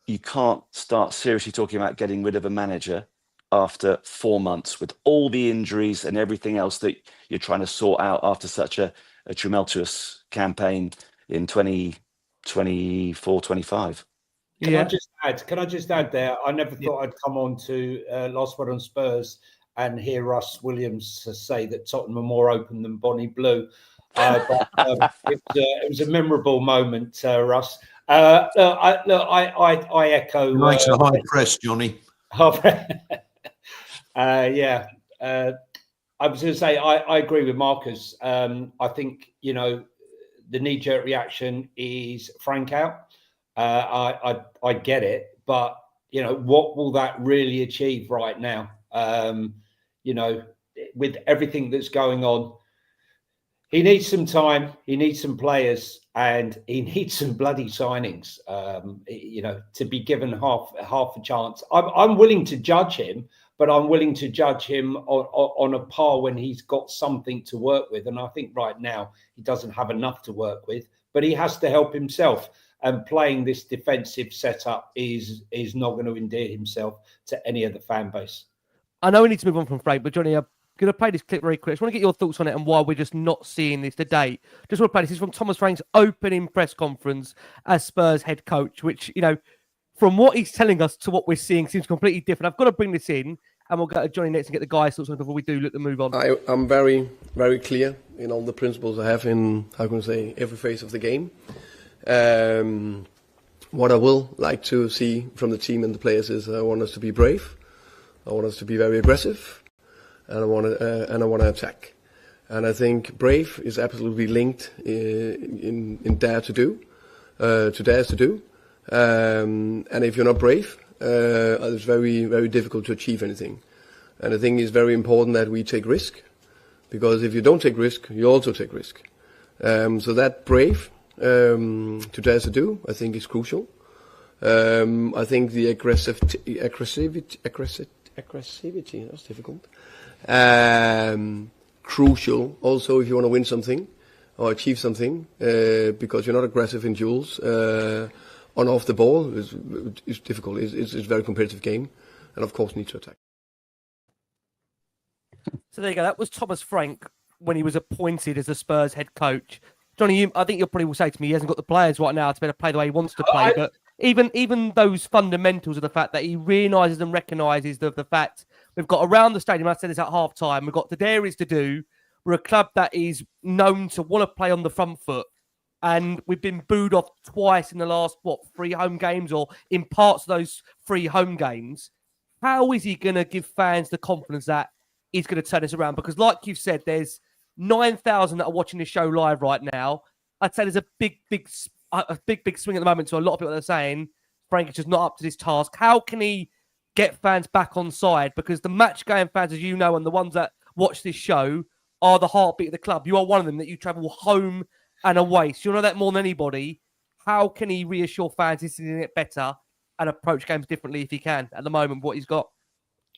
you can't start seriously talking about getting rid of a manager after 4 months with all the injuries and everything else that you're trying to sort out after such a a tumultuous campaign in 2024-25. Can I just add there? I never thought I'd come on to Last Word on Spurs and hear Russ Williams say that Tottenham are more open than Bonnie Blue. But it was a memorable moment, Russ. I echo. He likes a high press, Johnny. Yeah. I was going to say I agree with Marcus. I think the knee-jerk reaction is Frank out. I get it, but what will that really achieve right now? With everything that's going on, he needs some time, he needs some players, and he needs some bloody signings. To be given half a chance. I'm willing to judge him, but I'm willing to judge him on a par when he's got something to work with. And I think right now he doesn't have enough to work with, but he has to help himself. And playing this defensive setup is not going to endear himself to any of the fan base. I know we need to move on from Frank, but Johnny, I'm going to play this clip very quick. I just want to get your thoughts on it and why we're just not seeing this today. Just want to play this. This is from Thomas Frank's opening press conference as Spurs head coach, which, from what he's telling us to what we're seeing seems completely different. I've got to bring this in, and we'll go to Johnny next and get the guys' thoughts on it before we do look to move on. I'm very, very clear in all the principles I have in, every phase of the game. What I will like to see from the team and the players is I want us to be brave. I want us to be very aggressive, and I want to attack. And I think brave is absolutely linked in dare to do, to dares to do. And if you're not brave, it's very, very difficult to achieve anything. And I think it's very important that we take risk, because if you don't take risk, you also take risk. So that brave to dare to do, I think, is crucial. I think the aggressivity, that's difficult. Crucial also if you want to win something or achieve something, because you're not aggressive in duels on off the ball is difficult. It's a very competitive game, and of course need to attack. So there you go. That was Thomas Frank when he was appointed as the Spurs head coach. Johnny, I think you probably will say to me he hasn't got the players right now to be able to play the way he wants to play. But even those fundamentals of the fact that he realises and recognises the fact we've got around the stadium, I said this at half time, we've got the dairies to do. We're a club that is known to want to play on the front foot. And we've been booed off twice in the last, 3 home games, or in parts of those 3 home games. How is he going to give fans the confidence that he's going to turn this around? Because like you've said, there's 9,000 that are watching this show live right now. I'd say there's a big swing at the moment. So a lot of people are saying Frank is just not up to this task. How can he get fans back on side? Because the match-going fans, as you know, and the ones that watch this show are the heartbeat of the club. You are one of them, that you travel home and away. So you know that more than anybody. How can he reassure fans he's doing it better and approach games differently if he can at the moment, what he's got?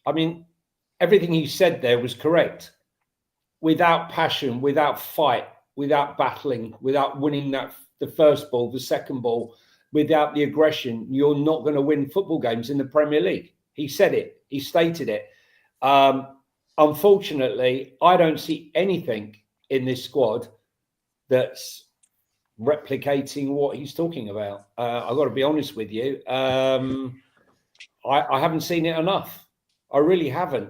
I mean, everything he said there was correct. Without passion, without fight, without battling, without winning the first ball, the second ball, without the aggression, you're not going to win football games in the Premier League. He said it. He stated it. Unfortunately, I don't see anything in this squad that's replicating what he's talking about. I've got to be honest with you. I haven't seen it enough. I really haven't.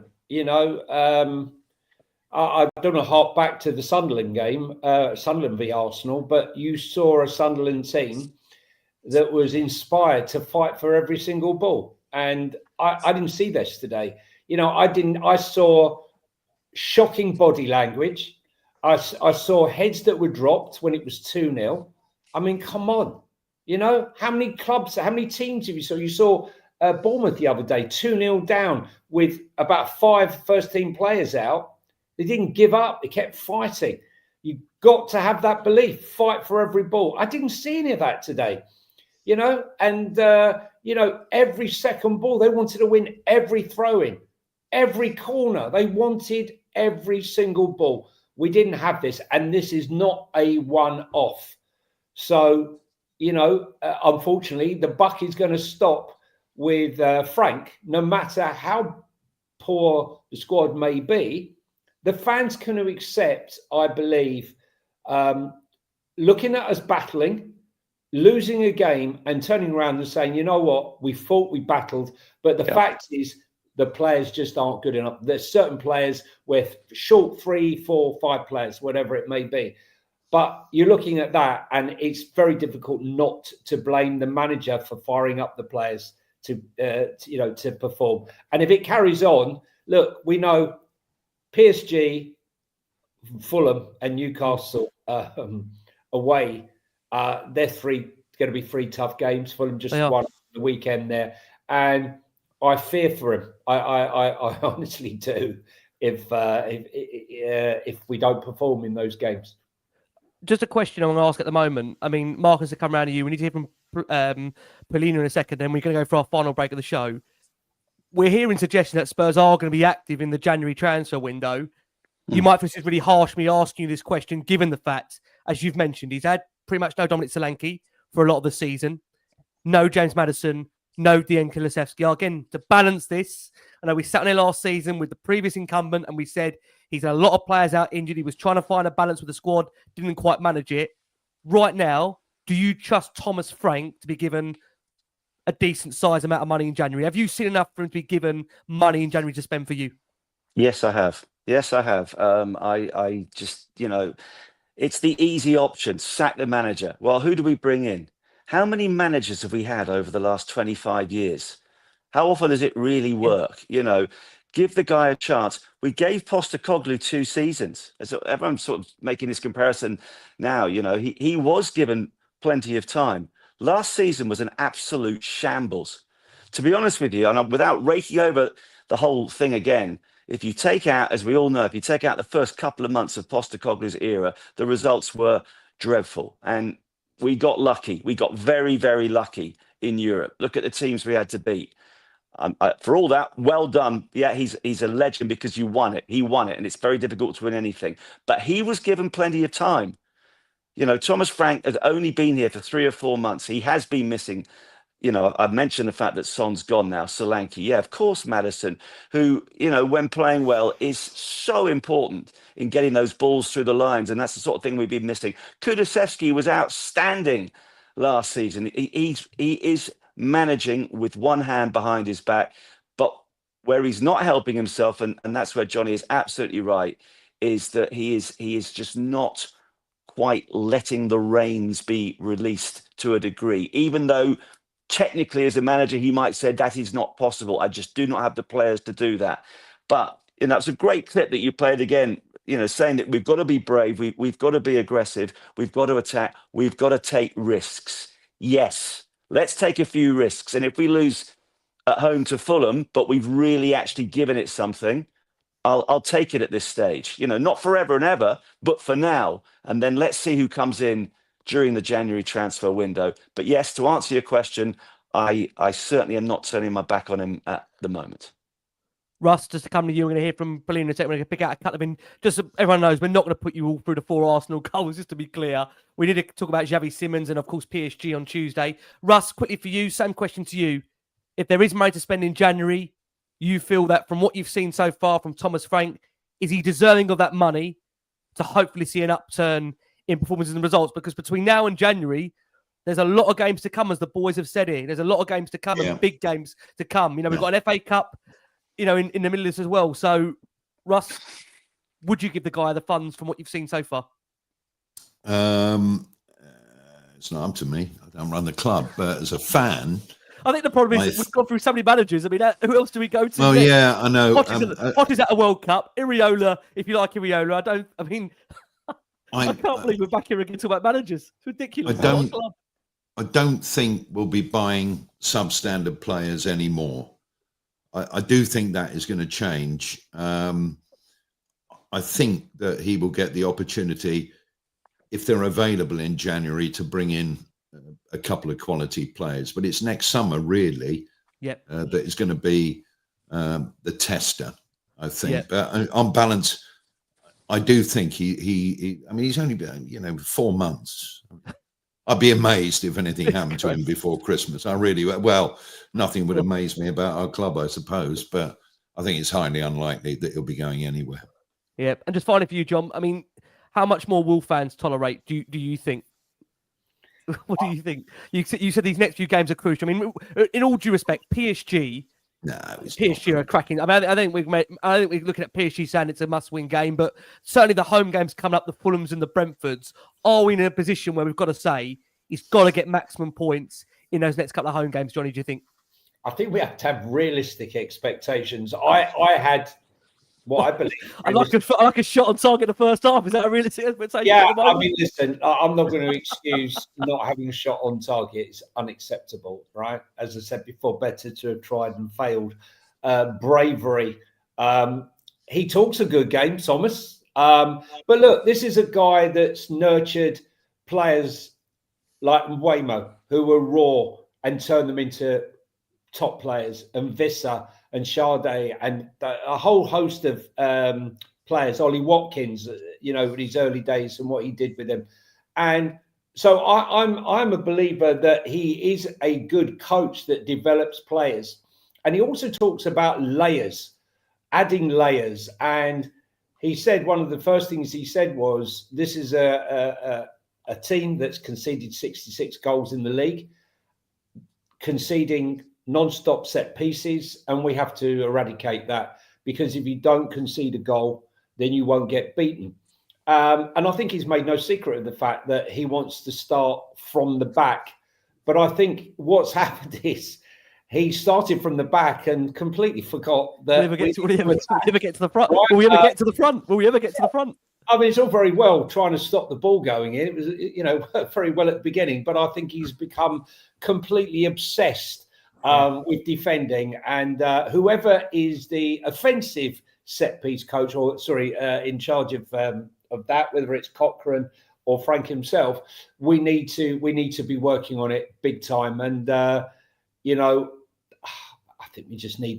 I don't want to hark back to the Sunderland game, Sunderland v Arsenal, but you saw a Sunderland team that was inspired to fight for every single ball. And I didn't see this today. I saw shocking body language. I saw heads that were dropped when it was 2-0. I mean, come on. How many teams have you saw? You saw Bournemouth the other day, 2-0 down with about 5 first-team players out. They didn't give up. They kept fighting. You've got to have that belief. Fight for every ball. I didn't see any of that today. Every second ball, they wanted to win every throw-in, every corner. They wanted every single ball. We didn't have this, and this is not a one-off. So, unfortunately, the buck is going to stop with Frank, no matter how poor the squad may be. The fans can accept, I believe, looking at us battling, losing a game and turning around and saying, you know what, we fought, we battled, but the fact is the players just aren't good enough. There's certain players with short 3, 4, 5 players, whatever it may be. But you're looking at that, and it's very difficult not to blame the manager for firing up the players to perform. And if it carries on, look, we know PSG, Fulham, and Newcastle away. They're going to be 3 tough games. Fulham just won the weekend there, and I fear for him. I honestly do. If we don't perform in those games. Just a question I want to ask at the moment. I mean, Marcus, to come around to you. We need to hear from Paulina in a second. Then we're going to go for our final break of the show. We're hearing suggestions that Spurs are going to be active in the January transfer window. You might think it's really harsh me asking you this question, given the fact, as you've mentioned, he's had pretty much no Dominic Solanke for a lot of the season, no James Maddison, no Dejan Kulusevski. Again, to balance this, I know we sat on there last season with the previous incumbent and we said he's had a lot of players out injured. He was trying to find a balance with the squad, didn't quite manage it. Right now, do you trust Thomas Frank to be given a decent size amount of money in January? Have you seen enough for him to be given money in January to spend for you? Yes, I have. I just, it's the easy option. Sack the manager. Well, who do we bring in? How many managers have we had over the last 25 years? How often does it really work? Give the guy a chance. We gave Postecoglou 2 seasons. As everyone's sort of making this comparison now, he was given plenty of time. Last season was an absolute shambles. To be honest with you, and without raking over the whole thing again, if you take out, as we all know, if you take out the first couple of months of Postecoglou's era, the results were dreadful. And we got lucky. We got very, very lucky in Europe. Look at the teams we had to beat. For all that, well done. Yeah, he's a legend because you won it. He won it, and it's very difficult to win anything. But he was given plenty of time. Thomas Frank has only been here for 3 or 4 months. He has been missing. I've mentioned the fact that Son's gone now. Solanke, yeah, of course, Maddison, who, when playing well, is so important in getting those balls through the lines, and that's the sort of thing we've been missing. Kulusevski was outstanding last season. He is managing with one hand behind his back, but where he's not helping himself, and that's where Johnny is absolutely right, is that he is just not quite letting the reins be released to a degree, even though technically, as a manager, he might say that is not possible. I just do not have the players to do that. But it's a great clip that you played again, saying that we've got to be brave, we've got to be aggressive, we've got to attack, we've got to take risks. Yes, let's take a few risks. And if we lose at home to Fulham, but we've really actually given it something, I'll take it at this stage. Not forever and ever, but for now. And then let's see who comes in during the January transfer window. But yes, to answer your question, I certainly am not turning my back on him at the moment. Russ, just to come to you, we're going to hear from Paulina in a second. We're going to pick out a couple of just so everyone knows, we're not going to put you all through the 4 Arsenal goals, just to be clear. We need to talk about Xavi Simons and, of course, PSG on Tuesday. Russ, quickly for you, same question to you. If there is money to spend in January, you feel that from what you've seen so far from Thomas Frank, is he deserving of that money to hopefully see an upturn in performances and results? Because between now and January, there's a lot of games to come, as the boys have said here. There's a lot of games to come and big games to come. We've got an FA Cup, in the middle of this as well. So, Russ, would you give the guy the funds from what you've seen so far? It's not up to me. I don't run the club, but as a fan, I think the problem is we've gone through so many managers. I mean, who else do we go to? Oh, next? Yeah, I know. Poch is at a World Cup. Iriola, if you like Iriola. I can't believe we're back here again talking about managers. It's ridiculous. I don't think we'll be buying substandard players anymore. I do think that is going to change. I think that he will get the opportunity, if they're available in January, to bring in a couple of quality players. But it's next summer, really, that is going to be the tester, I think. Yep. But on balance, I do think he's only been, 4 months. I'd be amazed if anything happened to him before Christmas. Nothing would amaze me about our club, I suppose, but I think it's highly unlikely that he'll be going anywhere. Yeah, and just finally for you, John, How much more will fans tolerate? Do you think? What do you think? You said these next few games are crucial. I mean, in all due respect, PSG are cracking. I mean, I think we're looking at PSG saying it's a must-win game, but certainly the home games coming up, the Fulhams and the Brentfords, are we in a position where we've got to say he's got to get maximum points in those next couple of home games? Johnny, do you think? I think we have to have realistic expectations. I had what I believe. I like a shot on target the first half. Is that a realistic expectation? Yeah, I mean, listen, I'm not going to excuse not having a shot on target. It's unacceptable, right? As I said before, better to have tried and failed. Bravery. He talks a good game, Thomas. But look, this is a guy that's nurtured players like Waymo, who were raw and turned them into top players, and Visser and Sade and a whole host of players, Ollie Watkins, in his early days and what he did with them. And so I'm a believer that he is a good coach that develops players. And he also talks about layers, adding layers. And he said one of the first things he said was, this is a team that's conceded 66 goals in the league, conceding non-stop set pieces, and we have to eradicate that, because if you don't concede a goal, then you won't get beaten. And I think he's made no secret of the fact that he wants to start from the back. But I think what's happened is he started from the back and completely forgot that. Will we ever get to the front? Will we ever get to the front? Will we ever get to the front? I mean, it's all very well trying to stop the ball going in. It was, worked very well at the beginning, but I think he's become completely obsessed with defending, and whoever is the offensive set piece coach, in charge of that, whether it's Cochrane or Frank himself, we need to be working on it big time. And I think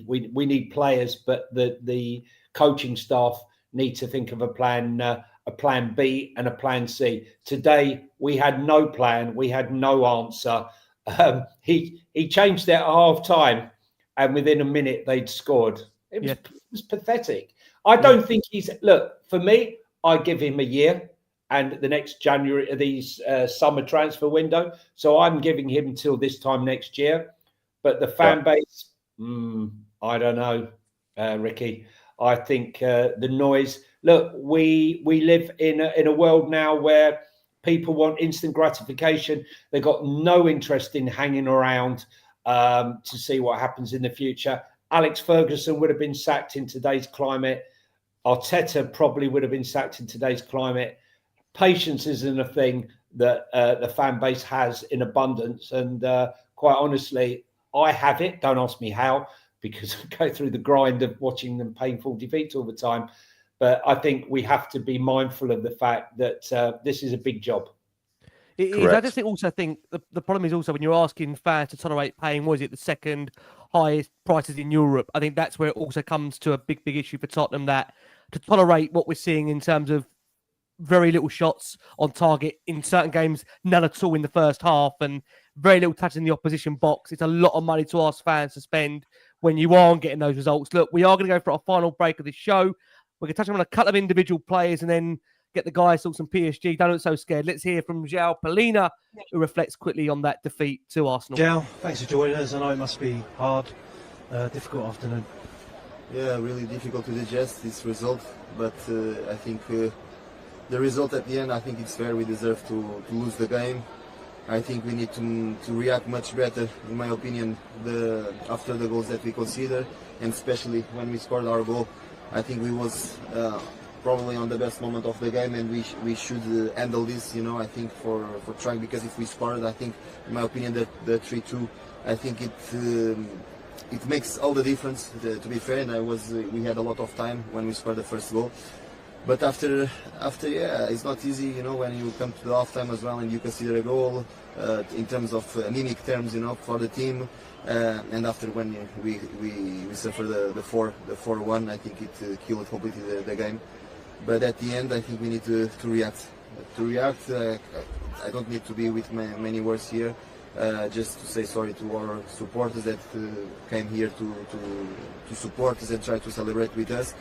we need players, but the coaching staff need to think of a plan B and a plan C. Today we had no plan, we had no answer. He changed it at half time, and within a minute they'd scored. It was pathetic. I don't think for me, I give him a year and the next January, these summer transfer window. So I'm giving him until this time next year. But the fan base, I don't know, Ricky. I think the noise. Look, we live in a world now where people want instant gratification. They've got no interest in hanging around to see what happens in the future. Alex Ferguson would have been sacked in today's climate. Arteta probably would have been sacked in today's climate. Patience isn't a thing that the fan base has in abundance. And quite honestly, I have it. Don't ask me how, because I go through the grind of watching them painful defeats all the time. But I think we have to be mindful of the fact that this is a big job. I just think the problem is also when you're asking fans to tolerate paying, the second highest prices in Europe. I think that's where it also comes to a big issue for Tottenham, that to tolerate what we're seeing in terms of very little shots on target in certain games, none at all in the first half, and very little touch in the opposition box. It's a lot of money to ask fans to spend when you aren't getting those results. Look, we are going to go for our final break of this show. We're going to touch on a couple of individual players and then get the guys talk some PSG. Don't look so scared. Let's hear from João Palhinha, who reflects quickly on that defeat to Arsenal. João, thanks for joining us. I know it must be hard, difficult afternoon. Yeah, really difficult to digest this result, but I think the result at the end, I think it's fair. We deserve to lose the game. I think we need to react much better, in my opinion, after the goals that we consider, and especially when we scored our goal. I think we was probably on the best moment of the game, and we should handle this, I think, for trying, because if we scored, I think, in my opinion, the 3-2, I think it makes all the difference, to be fair, and we had a lot of time when we scored the first goal. But after, it's not easy, when you come to the half-time as well and you consider a goal, in terms of anemic terms, for the team. And after when we suffer the 4-1, I think it killed completely the game. But at the end, I think we need to react. I don't need to be with many words here. Just to say sorry to our supporters that came here to support us and try to celebrate with us.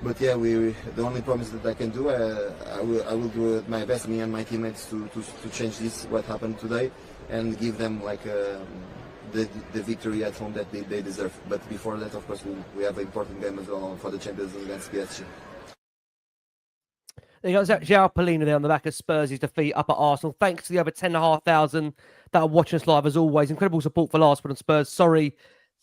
But yeah, the only promise that I can do, I will do my best, me and my teammates, to change this, what happened today, and give them like the victory at home that they deserve. But before that, of course, we have an important game as well for the Champions League against PSG. There you go. João Paulino there on the back of Spurs' defeat up at Arsenal. Thanks to the over 10,500 that are watching us live as always. Incredible support for Last Word on Spurs. Sorry,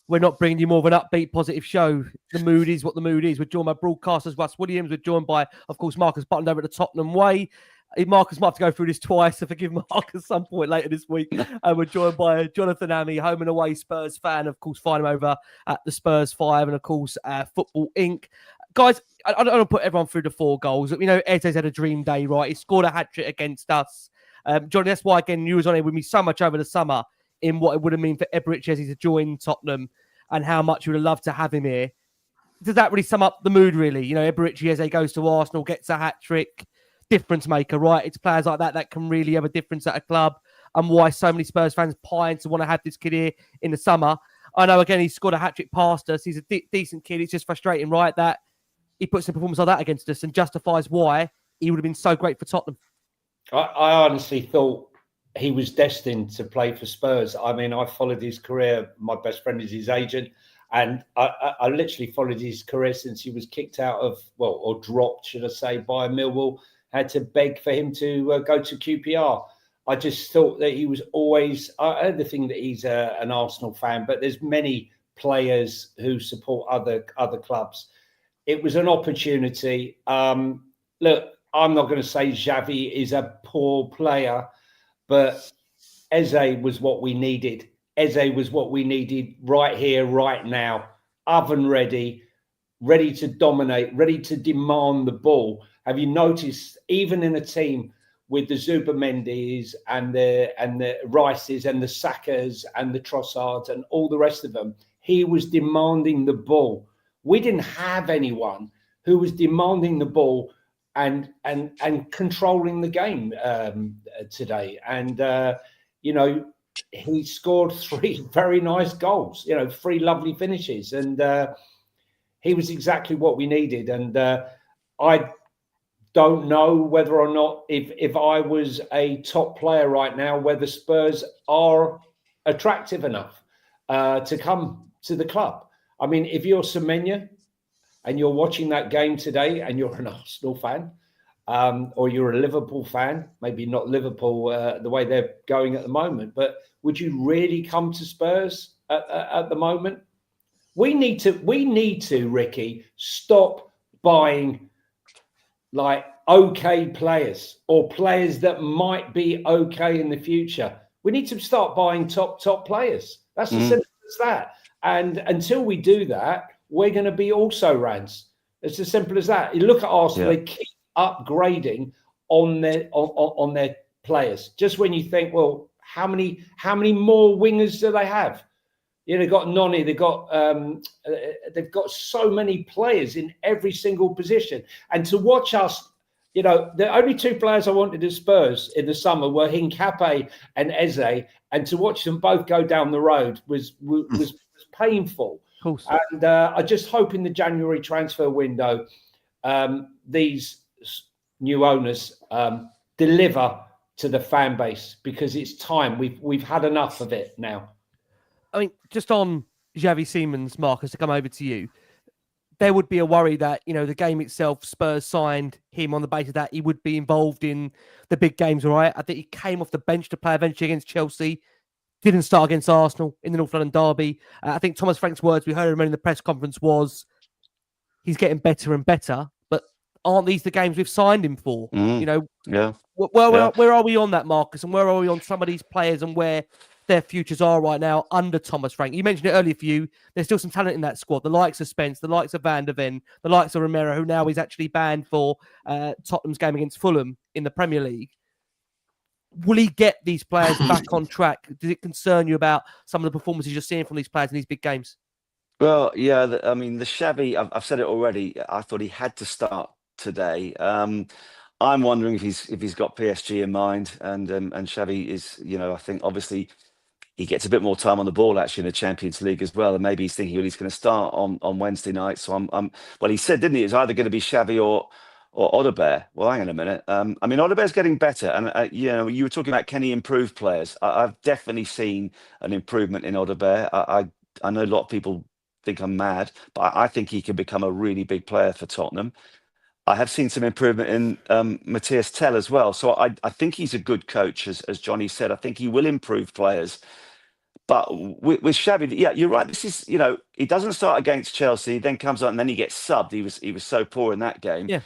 we're not bringing you more of an upbeat, positive show. The mood is what the mood is. We're joined by Broadcasters Russ Williams. We're joined by, of course, Marcus Buckland over at the Tottenham Way. Marcus might have to go through this twice, so forgive Mark at some point later this week. And we're joined by Jonathan Hamme, home and away Spurs fan. Of course, find him over at the Spurs 5 and, of course, Football Inc. Guys, I don't want to put everyone through the 4 goals. You know, Eze's had a dream day, right? He scored a hat-trick against us. Johnny, that's why, again, you was on here with me so much over the summer in what it would have meant for Eberechi Eze to join Tottenham and how much you would have loved to have him here. Does that really sum up the mood, really? You know, Eberechi Eze goes to Arsenal, gets a hat-trick, difference maker, right? It's players like that that can really have a difference at a club, and why so many Spurs fans pine to want to have this kid here in the summer. I know, again, he scored a hat-trick past us. He's a decent kid. It's just frustrating, right, that he puts in a performance like that against us and justifies why he would have been so great for Tottenham. I honestly thought he was destined to play for Spurs. I mean, I followed his career. My best friend is his agent. And I literally followed his career since he was kicked out of, well, or dropped, should I say, by Millwall. Had to beg for him to go to QPR. I just thought that he was always, I heard the thing that he's an Arsenal fan, but there's many players who support other clubs. It was an opportunity. Look, I'm not going to say Xavi is a poor player, but Eze was what we needed. Eze was what we needed right here, right now. Oven ready, ready to dominate, ready to demand the ball. Have you noticed, even in a team with the Zubamendis and the Rices and the Sakas and the Trossards and all the rest of them, he was demanding the ball. We didn't have anyone who was demanding the ball and controlling the game today. And you know, he scored 3 very nice goals. You know, 3 lovely finishes, and he was exactly what we needed. And I don't know whether or not, if I was a top player right now, whether Spurs are attractive enough to come to the club. I mean, if you're Semenya and you're watching that game today and you're an Arsenal fan, or you're a Liverpool fan, maybe not Liverpool the way they're going at the moment, but would you really come to Spurs at the moment? We need to, Ricky, stop buying like okay players or players that might be okay in the future. We need to start buying top players. That's as simple as that. And until we do that, we're going to be also rans. It's as simple as that. You look at Arsenal; they keep upgrading on their players. Just when you think, well, how many more wingers do they have? You know, they've got Noni, they've got so many players in every single position. And to watch us, you know, the only 2 players I wanted at Spurs in the summer were Hincapié and Eze, and to watch them both go down the road was painful. Of course. And I just hope in the January transfer window, these new owners deliver to the fan base, because it's time. We've had enough of it now. I mean, just on Xavi Simons, Marcus, to come over to you, there would be a worry that, you know, the game itself, Spurs signed him on the basis that he would be involved in the big games, all right? I think he came off the bench to play eventually against Chelsea, didn't start against Arsenal in the North London derby. I think Thomas Frank's words, we heard him in the press conference, was he's getting better and better, but aren't these the games we've signed him for? You know, where are we on that, Marcus? And where are we on some of these players and where their futures are right now under Thomas Frank? You mentioned it earlier for you. There's still some talent in that squad. The likes of Spence, the likes of Van der Ven, the likes of Romero, who now is actually banned for Tottenham's game against Fulham in the Premier League. Will he get these players back on track? Does it concern you about some of the performances you're seeing from these players in these big games? Well, yeah, I mean, the Xavi, I've said it already. I thought he had to start today. I'm wondering if he's got PSG in mind, and Xavi is, you know, I think obviously he gets a bit more time on the ball actually in the Champions League as well, and maybe he's thinking, well, he's going to start on Wednesday night. So well, he said, didn't he? It's either going to be Xavi or Odegaard. Well, hang on a minute. I mean, Odegaard's getting better, and you know, you were talking about can he improve players? I've definitely seen an improvement in Odegaard. I know a lot of people think I'm mad, but I think he can become a really big player for Tottenham. I have seen some improvement in Matthias Tell as well. So I think he's a good coach, as Johnny said. I think he will improve players. But with Xavi, yeah, you're right. This is, you know, he doesn't start against Chelsea, then comes on and then he gets subbed. He was so poor in that game. Yeah.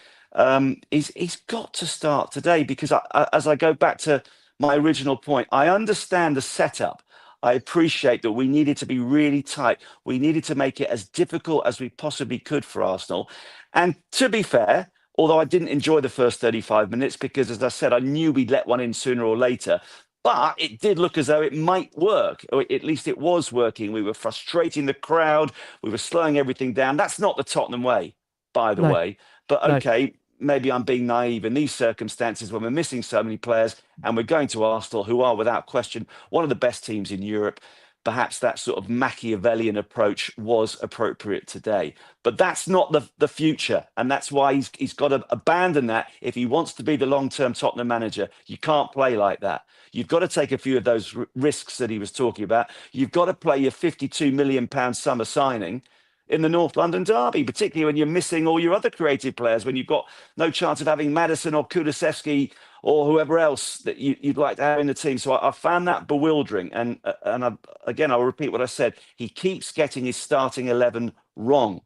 He's got to start today because as I go back to my original point, I understand the setup. I appreciate that we needed to be really tight. We needed to make it as difficult as we possibly could for Arsenal. And to be fair, although I didn't enjoy the first 35 minutes because, as I said, I knew we'd let one in sooner or later. But it did look as though it might work, or at least it was working. We were frustrating the crowd. We were slowing everything down. That's not the Tottenham way, by the way. But okay, maybe I'm being naive in these circumstances when we're missing so many players and we're going to Arsenal, who are without question one of the best teams in Europe. Perhaps that sort of Machiavellian approach was appropriate today. But that's not the future. And that's why he's got to abandon that if he wants to be the long-term Tottenham manager. You can't play like that. You've got to take a few of those risks that he was talking about. You've got to play your £52 million summer signing in the North London derby, particularly when you're missing all your other creative players, when you've got no chance of having Maddison or Kulusevski or whoever else that you'd like to have in the team. So I found that bewildering. And I'll repeat what I said. He keeps getting his starting 11 wrong.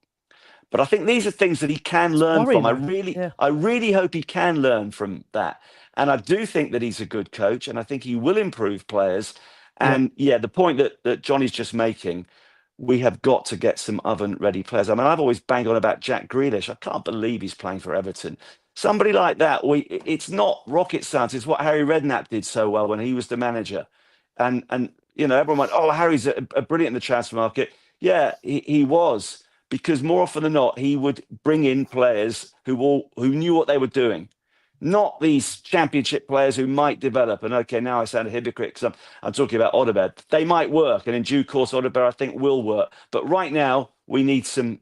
But I think these are things that he can learn from. I really hope he can learn from that. And I do think that he's a good coach, and I think he will improve players. And the point that Johnny's just making, we have got to get some oven-ready players. I mean, I've always banged on about Jack Grealish. I can't believe he's playing for Everton. Somebody like that, it's not rocket science. It's what Harry Redknapp did so well when he was the manager. And you know, everyone went, oh, Harry's a brilliant in the transfer market. Yeah, he was. Because more often than not, he would bring in players who knew what they were doing. Not these championship players who might develop. And okay, now I sound a hypocrite because I'm talking about Odegaard. They might work, and in due course, Odegaard I think will work. But right now, we need some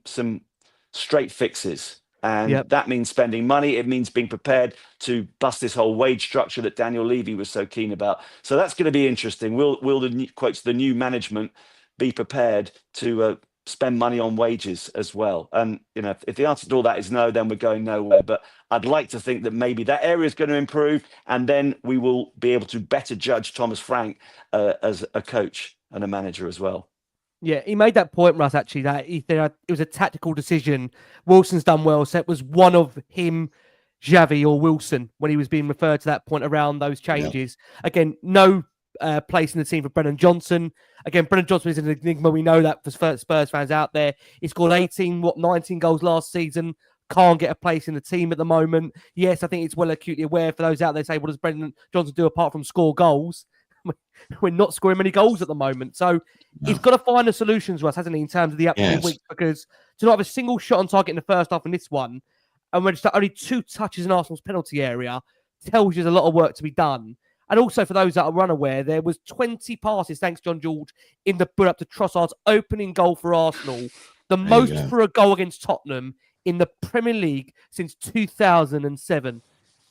straight fixes, and that means spending money. It means being prepared to bust this whole wage structure that Daniel Levy was so keen about. So that's going to be interesting. Will the new management be prepared to spend money on wages as well? And you know, if the answer to all that is no, then we're going nowhere. But I'd like to think that maybe that area is going to improve, and then we will be able to better judge Thomas Frank as a coach and a manager as well. Yeah, he made that point, Russ, actually, that he said it was a tactical decision. Wilson's done well, so it was one of him, Xavi or Wilson, when he was being referred to that point around those changes. Again, no place in the team for Brennan Johnson. Again, Brennan Johnson is an enigma. We know that for Spurs fans out there. He scored 19 goals last season. Can't get a place in the team at the moment. Yes, I think it's well acutely aware for those out there say, what does Brennan Johnson do apart from score goals? We're not scoring many goals at the moment. So he's got to find the solutions, Russ, hasn't he, in terms of the upcoming weeks? Because to not have a single shot on target in the first half in this one, and register only 2 touches in Arsenal's penalty area, tells you there's a lot of work to be done. And also, for those that are unaware, there was 20 passes, thanks John George, in the build-up to Trossard's opening goal for Arsenal. The most for a goal against Tottenham in the Premier League since 2007.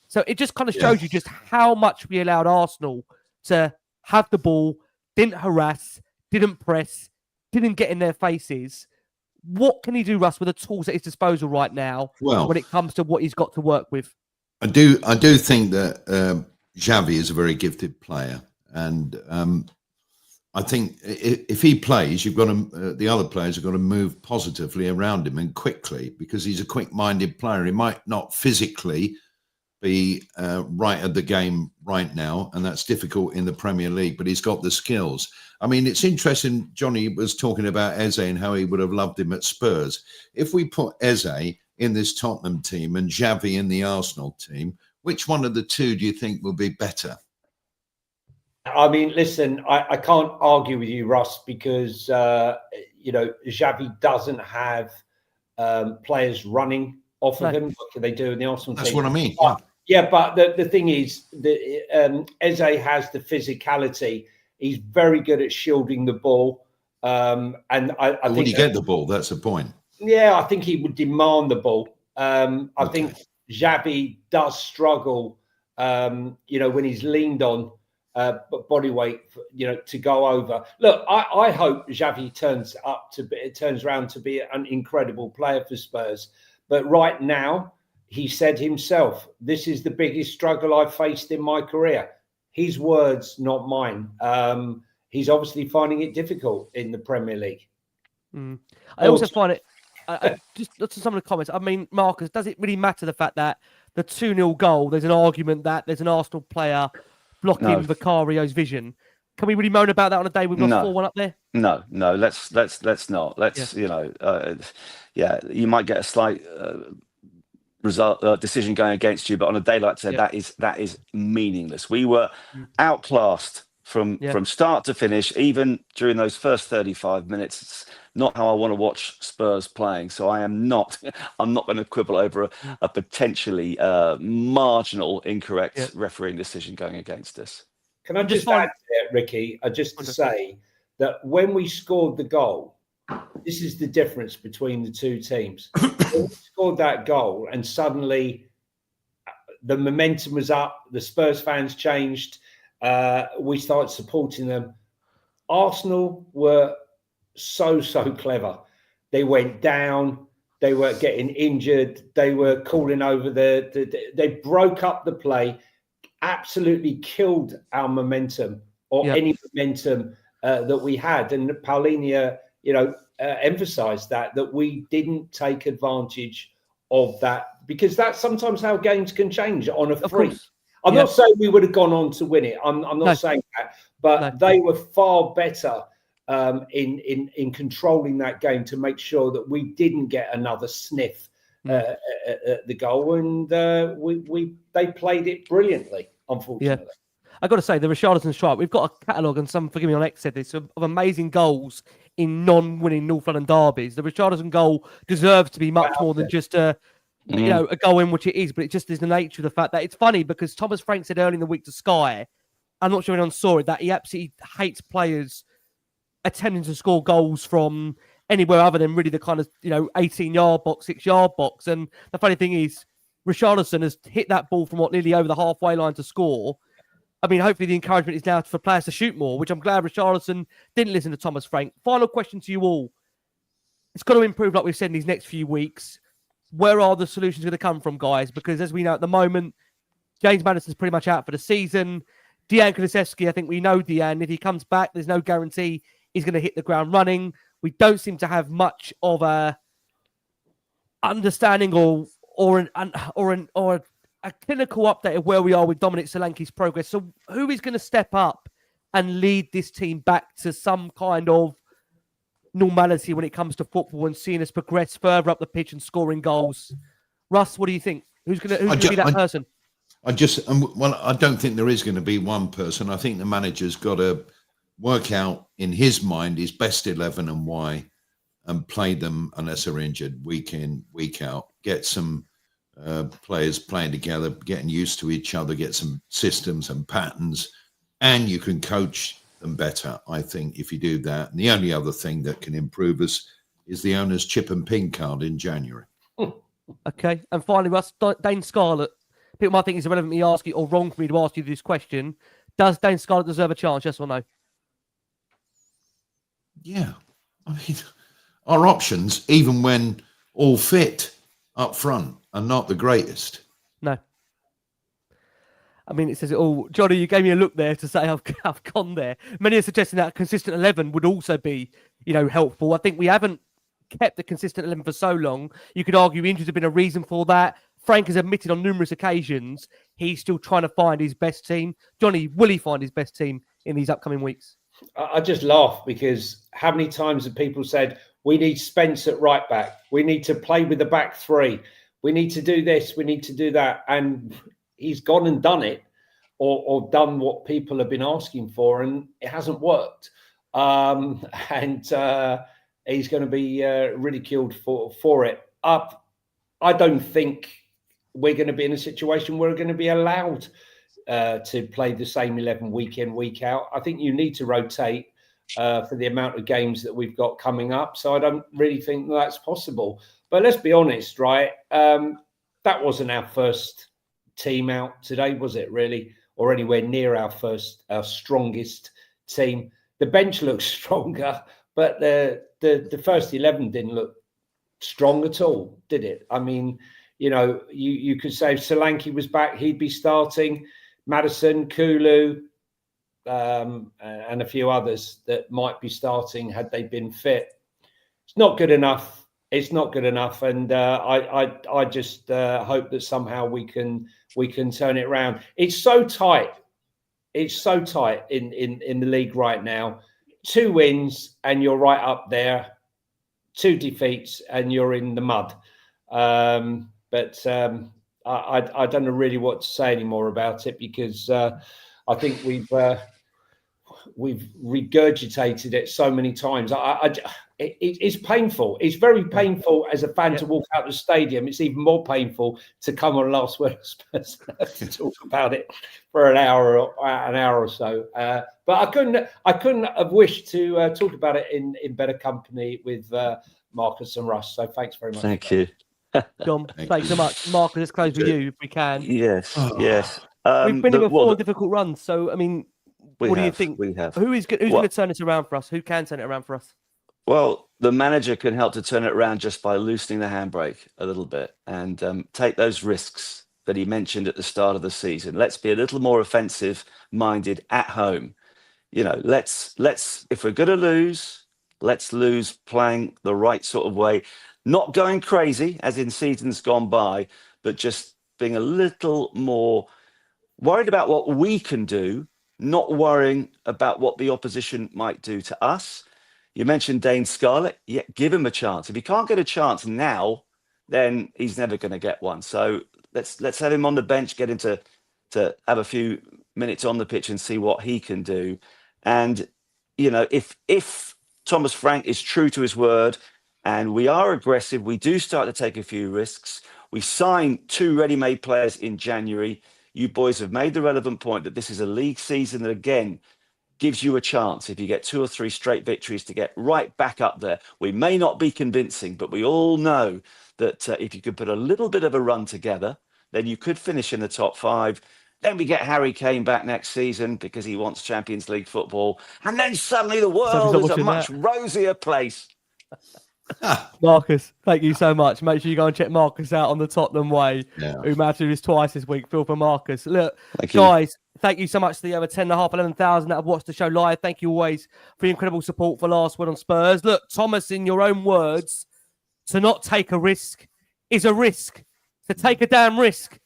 So it just kind of shows you just how much we allowed Arsenal to have the ball, didn't harass, didn't press, didn't get in their faces. What can he do, Russ, with the tools at his disposal right now when it comes to what he's got to work with? I do think that Xavi is a very gifted player, and I think if he plays, you've got to the other players have got to move positively around him and quickly, because he's a quick-minded player. He might not physically be right at the game right now, and that's difficult in the Premier League, but he's got the skills. I mean, it's interesting, Johnny was talking about Eze and how he would have loved him at Spurs. If we put Eze in this Tottenham team and Xavi in the Arsenal team, which one of the two do you think will be better? I mean, listen, I can't argue with you, Russ, because, you know, Xavi doesn't have players running off of him. What can they do in the Arsenal team? That's what I mean. Yeah, but the thing is, Eze has the physicality. He's very good at shielding the ball. And I think when you get the ball, that's the point. Yeah, I think he would demand the ball. I think Xavi does struggle, when he's leaned on body weight, to go over. Look, I hope Xavi turns around to be an incredible player for Spurs. But right now, he said himself, this is the biggest struggle I've faced in my career. His words, not mine. He's obviously finding it difficult in the Premier League. I also find it, just to some of the comments, I mean, Marcus, does it really matter the fact that the 2-0 goal, there's an argument that there's an Arsenal player blocking Vicario's vision? Can we really moan about that on a day we've lost 4-1 up there? No, let's not. Let's, you might get a slight decision going against you, but on a day like today, that is meaningless. We were outclassed from start to finish, even during those first 35 minutes. It's not how I want to watch Spurs playing. So I'm not going to quibble over a potentially marginal incorrect refereeing decision going against us. Can I just add there, Ricky, to say that when we scored the goal, this is the difference between the two teams. When we scored that goal and suddenly the momentum was up, the Spurs fans changed, we started supporting them. Arsenal were so clever. They went down, they were getting injured, they were calling over they broke up the play, absolutely killed our momentum or any momentum that we had. And Paulinho, emphasized that we didn't take advantage of that, because that's sometimes how games can change on a free. I'm not saying we would have gone on to win it. I'm not saying that, but they were far better in controlling that game to make sure that we didn't get another sniff at the goal, and they played it brilliantly. Unfortunately, I got to say, the Richarlison strike, we've got a catalogue, and some, forgive me on X said this, of amazing goals in non-winning North London derbies. The Richarlison goal deserves to be much more than just a goal in, which it is, but it just is the nature of the fact that it's funny because Thomas Frank said early in the week to Sky, I'm not sure anyone saw it, that he absolutely hates players attempting to score goals from anywhere other than really the kind of 18-yard box, 6-yard box. And the funny thing is, Richarlison has hit that ball from nearly over the halfway line to score. I mean, hopefully the encouragement is now for players to shoot more, which I'm glad Richarlison didn't listen to Thomas Frank. Final question to you all. It's got to improve, like we've said, in these next few weeks. Where are the solutions going to come from, guys? Because as we know at the moment, James Maddison's pretty much out for the season. Dejan Kulusevski, I think we know Dejan. If he comes back, there's no guarantee he's going to hit the ground running. We don't seem to have much of a understanding or a clinical update of where we are with Dominic Solanke's progress. So who is going to step up and lead this team back to some kind of normality when it comes to football and seeing us progress further up the pitch and scoring goals? Russ, what do you think? Who's going to be that person? I don't think there is going to be one person. I think the manager's got to work out in his mind his best 11 and why, and play them unless they're injured week in, week out. Get some players playing together, getting used to each other, get some systems and patterns, and you can coach them better, I think, if you do that. And the only other thing that can improve us is the owner's chip and pin card in January. Okay. And finally, Russ, Dane Scarlett. People might think it's irrelevant me ask you, or wrong for me to ask you this question. Does Dane Scarlett deserve a chance, yes or no? Yeah. I mean, our options, even when all fit up front, are not the greatest. No. I mean, it says it all. Johnny, you gave me a look there to say I've gone there. Many are suggesting that a consistent 11 would also be, helpful. I think we haven't kept the consistent 11 for so long. You could argue injuries have been a reason for that. Frank has admitted on numerous occasions he's still trying to find his best team. Johnny, will he find his best team in these upcoming weeks? I just laugh because how many times have people said, we need Spence at right back. We need to play with the back three. We need to do this. We need to do that. And he's gone and done it or done what people have been asking for, and it hasn't worked. And he's going to be ridiculed for it. I don't think we're going to be in a situation where we're going to be allowed to play the same 11 week in, week out. I think you need to rotate for the amount of games that we've got coming up. So I don't really think that's possible. But let's be honest, right? That wasn't our first team out today, was it really? Or anywhere near our strongest team. The bench looks stronger, but the first 11 didn't look strong at all, did it? I mean, you could say if Solanke was back, he'd be starting. Maddison, Kulu, and a few others that might be starting had they been fit. It's not good enough. It's not good enough, and I just hope that somehow we can turn it around. It's so tight. It's so tight in the league right now. 2 wins and you're right up there. 2 defeats and you're in the mud. But I don't know really what to say anymore about it, because I think we've regurgitated it so many times. It's painful. It's very painful as a fan to walk out the stadium. It's even more painful to come on Last Word on Spurs to talk about it for an hour or so. But I couldn't have wished to talk about it in better company with Marcus and Russ. So thanks very much. Thank you. John, thanks so much. Marcus, let's close with you if we can. Yes, yes. We've been in 4 difficult runs. So, I mean, what do you think? We have. Who's going to turn this around for us? Who can turn it around for us? Well, the manager can help to turn it around just by loosening the handbrake a little bit and take those risks that he mentioned at the start of the season. Let's be a little more offensive-minded at home. Let's if we're going to lose, let's lose playing the right sort of way, not going crazy as in seasons gone by, but just being a little more worried about what we can do, not worrying about what the opposition might do to us. You mentioned Dane Scarlett. Yeah, give him a chance. If he can't get a chance now, then he's never going to get one. So let's have him on the bench, get him to have a few minutes on the pitch and see what he can do. And if Thomas Frank is true to his word and we are aggressive, we do start to take a few risks. We signed 2 ready-made players in January. You boys have made the relevant point that this is a league season that, again, gives you a chance if you get 2 or 3 straight victories to get right back up there. We may not be convincing, but we all know that if you could put a little bit of a run together, then you could finish in the top 5. Then we get Harry Kane back next season because he wants Champions League football. And then suddenly the world is a much rosier place. Marcus, thank you so much. Make sure you go and check Marcus out on the Tottenham Way, who managed to do this twice this week. Feel for Marcus. Look, guys, thank you so much to the over 10,500, 11,000 that have watched the show live. Thank you always for your incredible support for Last Word on Spurs. Look, Thomas, in your own words, to not take a risk is a risk. To take a damn risk.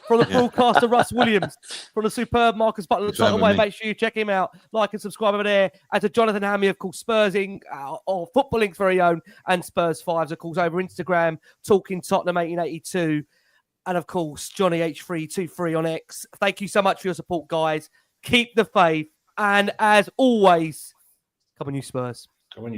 From the broadcaster Russ Williams, from the superb Marcus Buckland Tottenham Way. Make sure you check him out, like and subscribe over there. And to Jonathan Hamme, of course, Spursing, or Football Link's very own, and Spurs 5s, of course, over Instagram, Talking Tottenham 1882, and of course, Johnny H323 on X. Thank you so much for your support, guys. Keep the faith, and as always, come on, you Spurs. Come on, you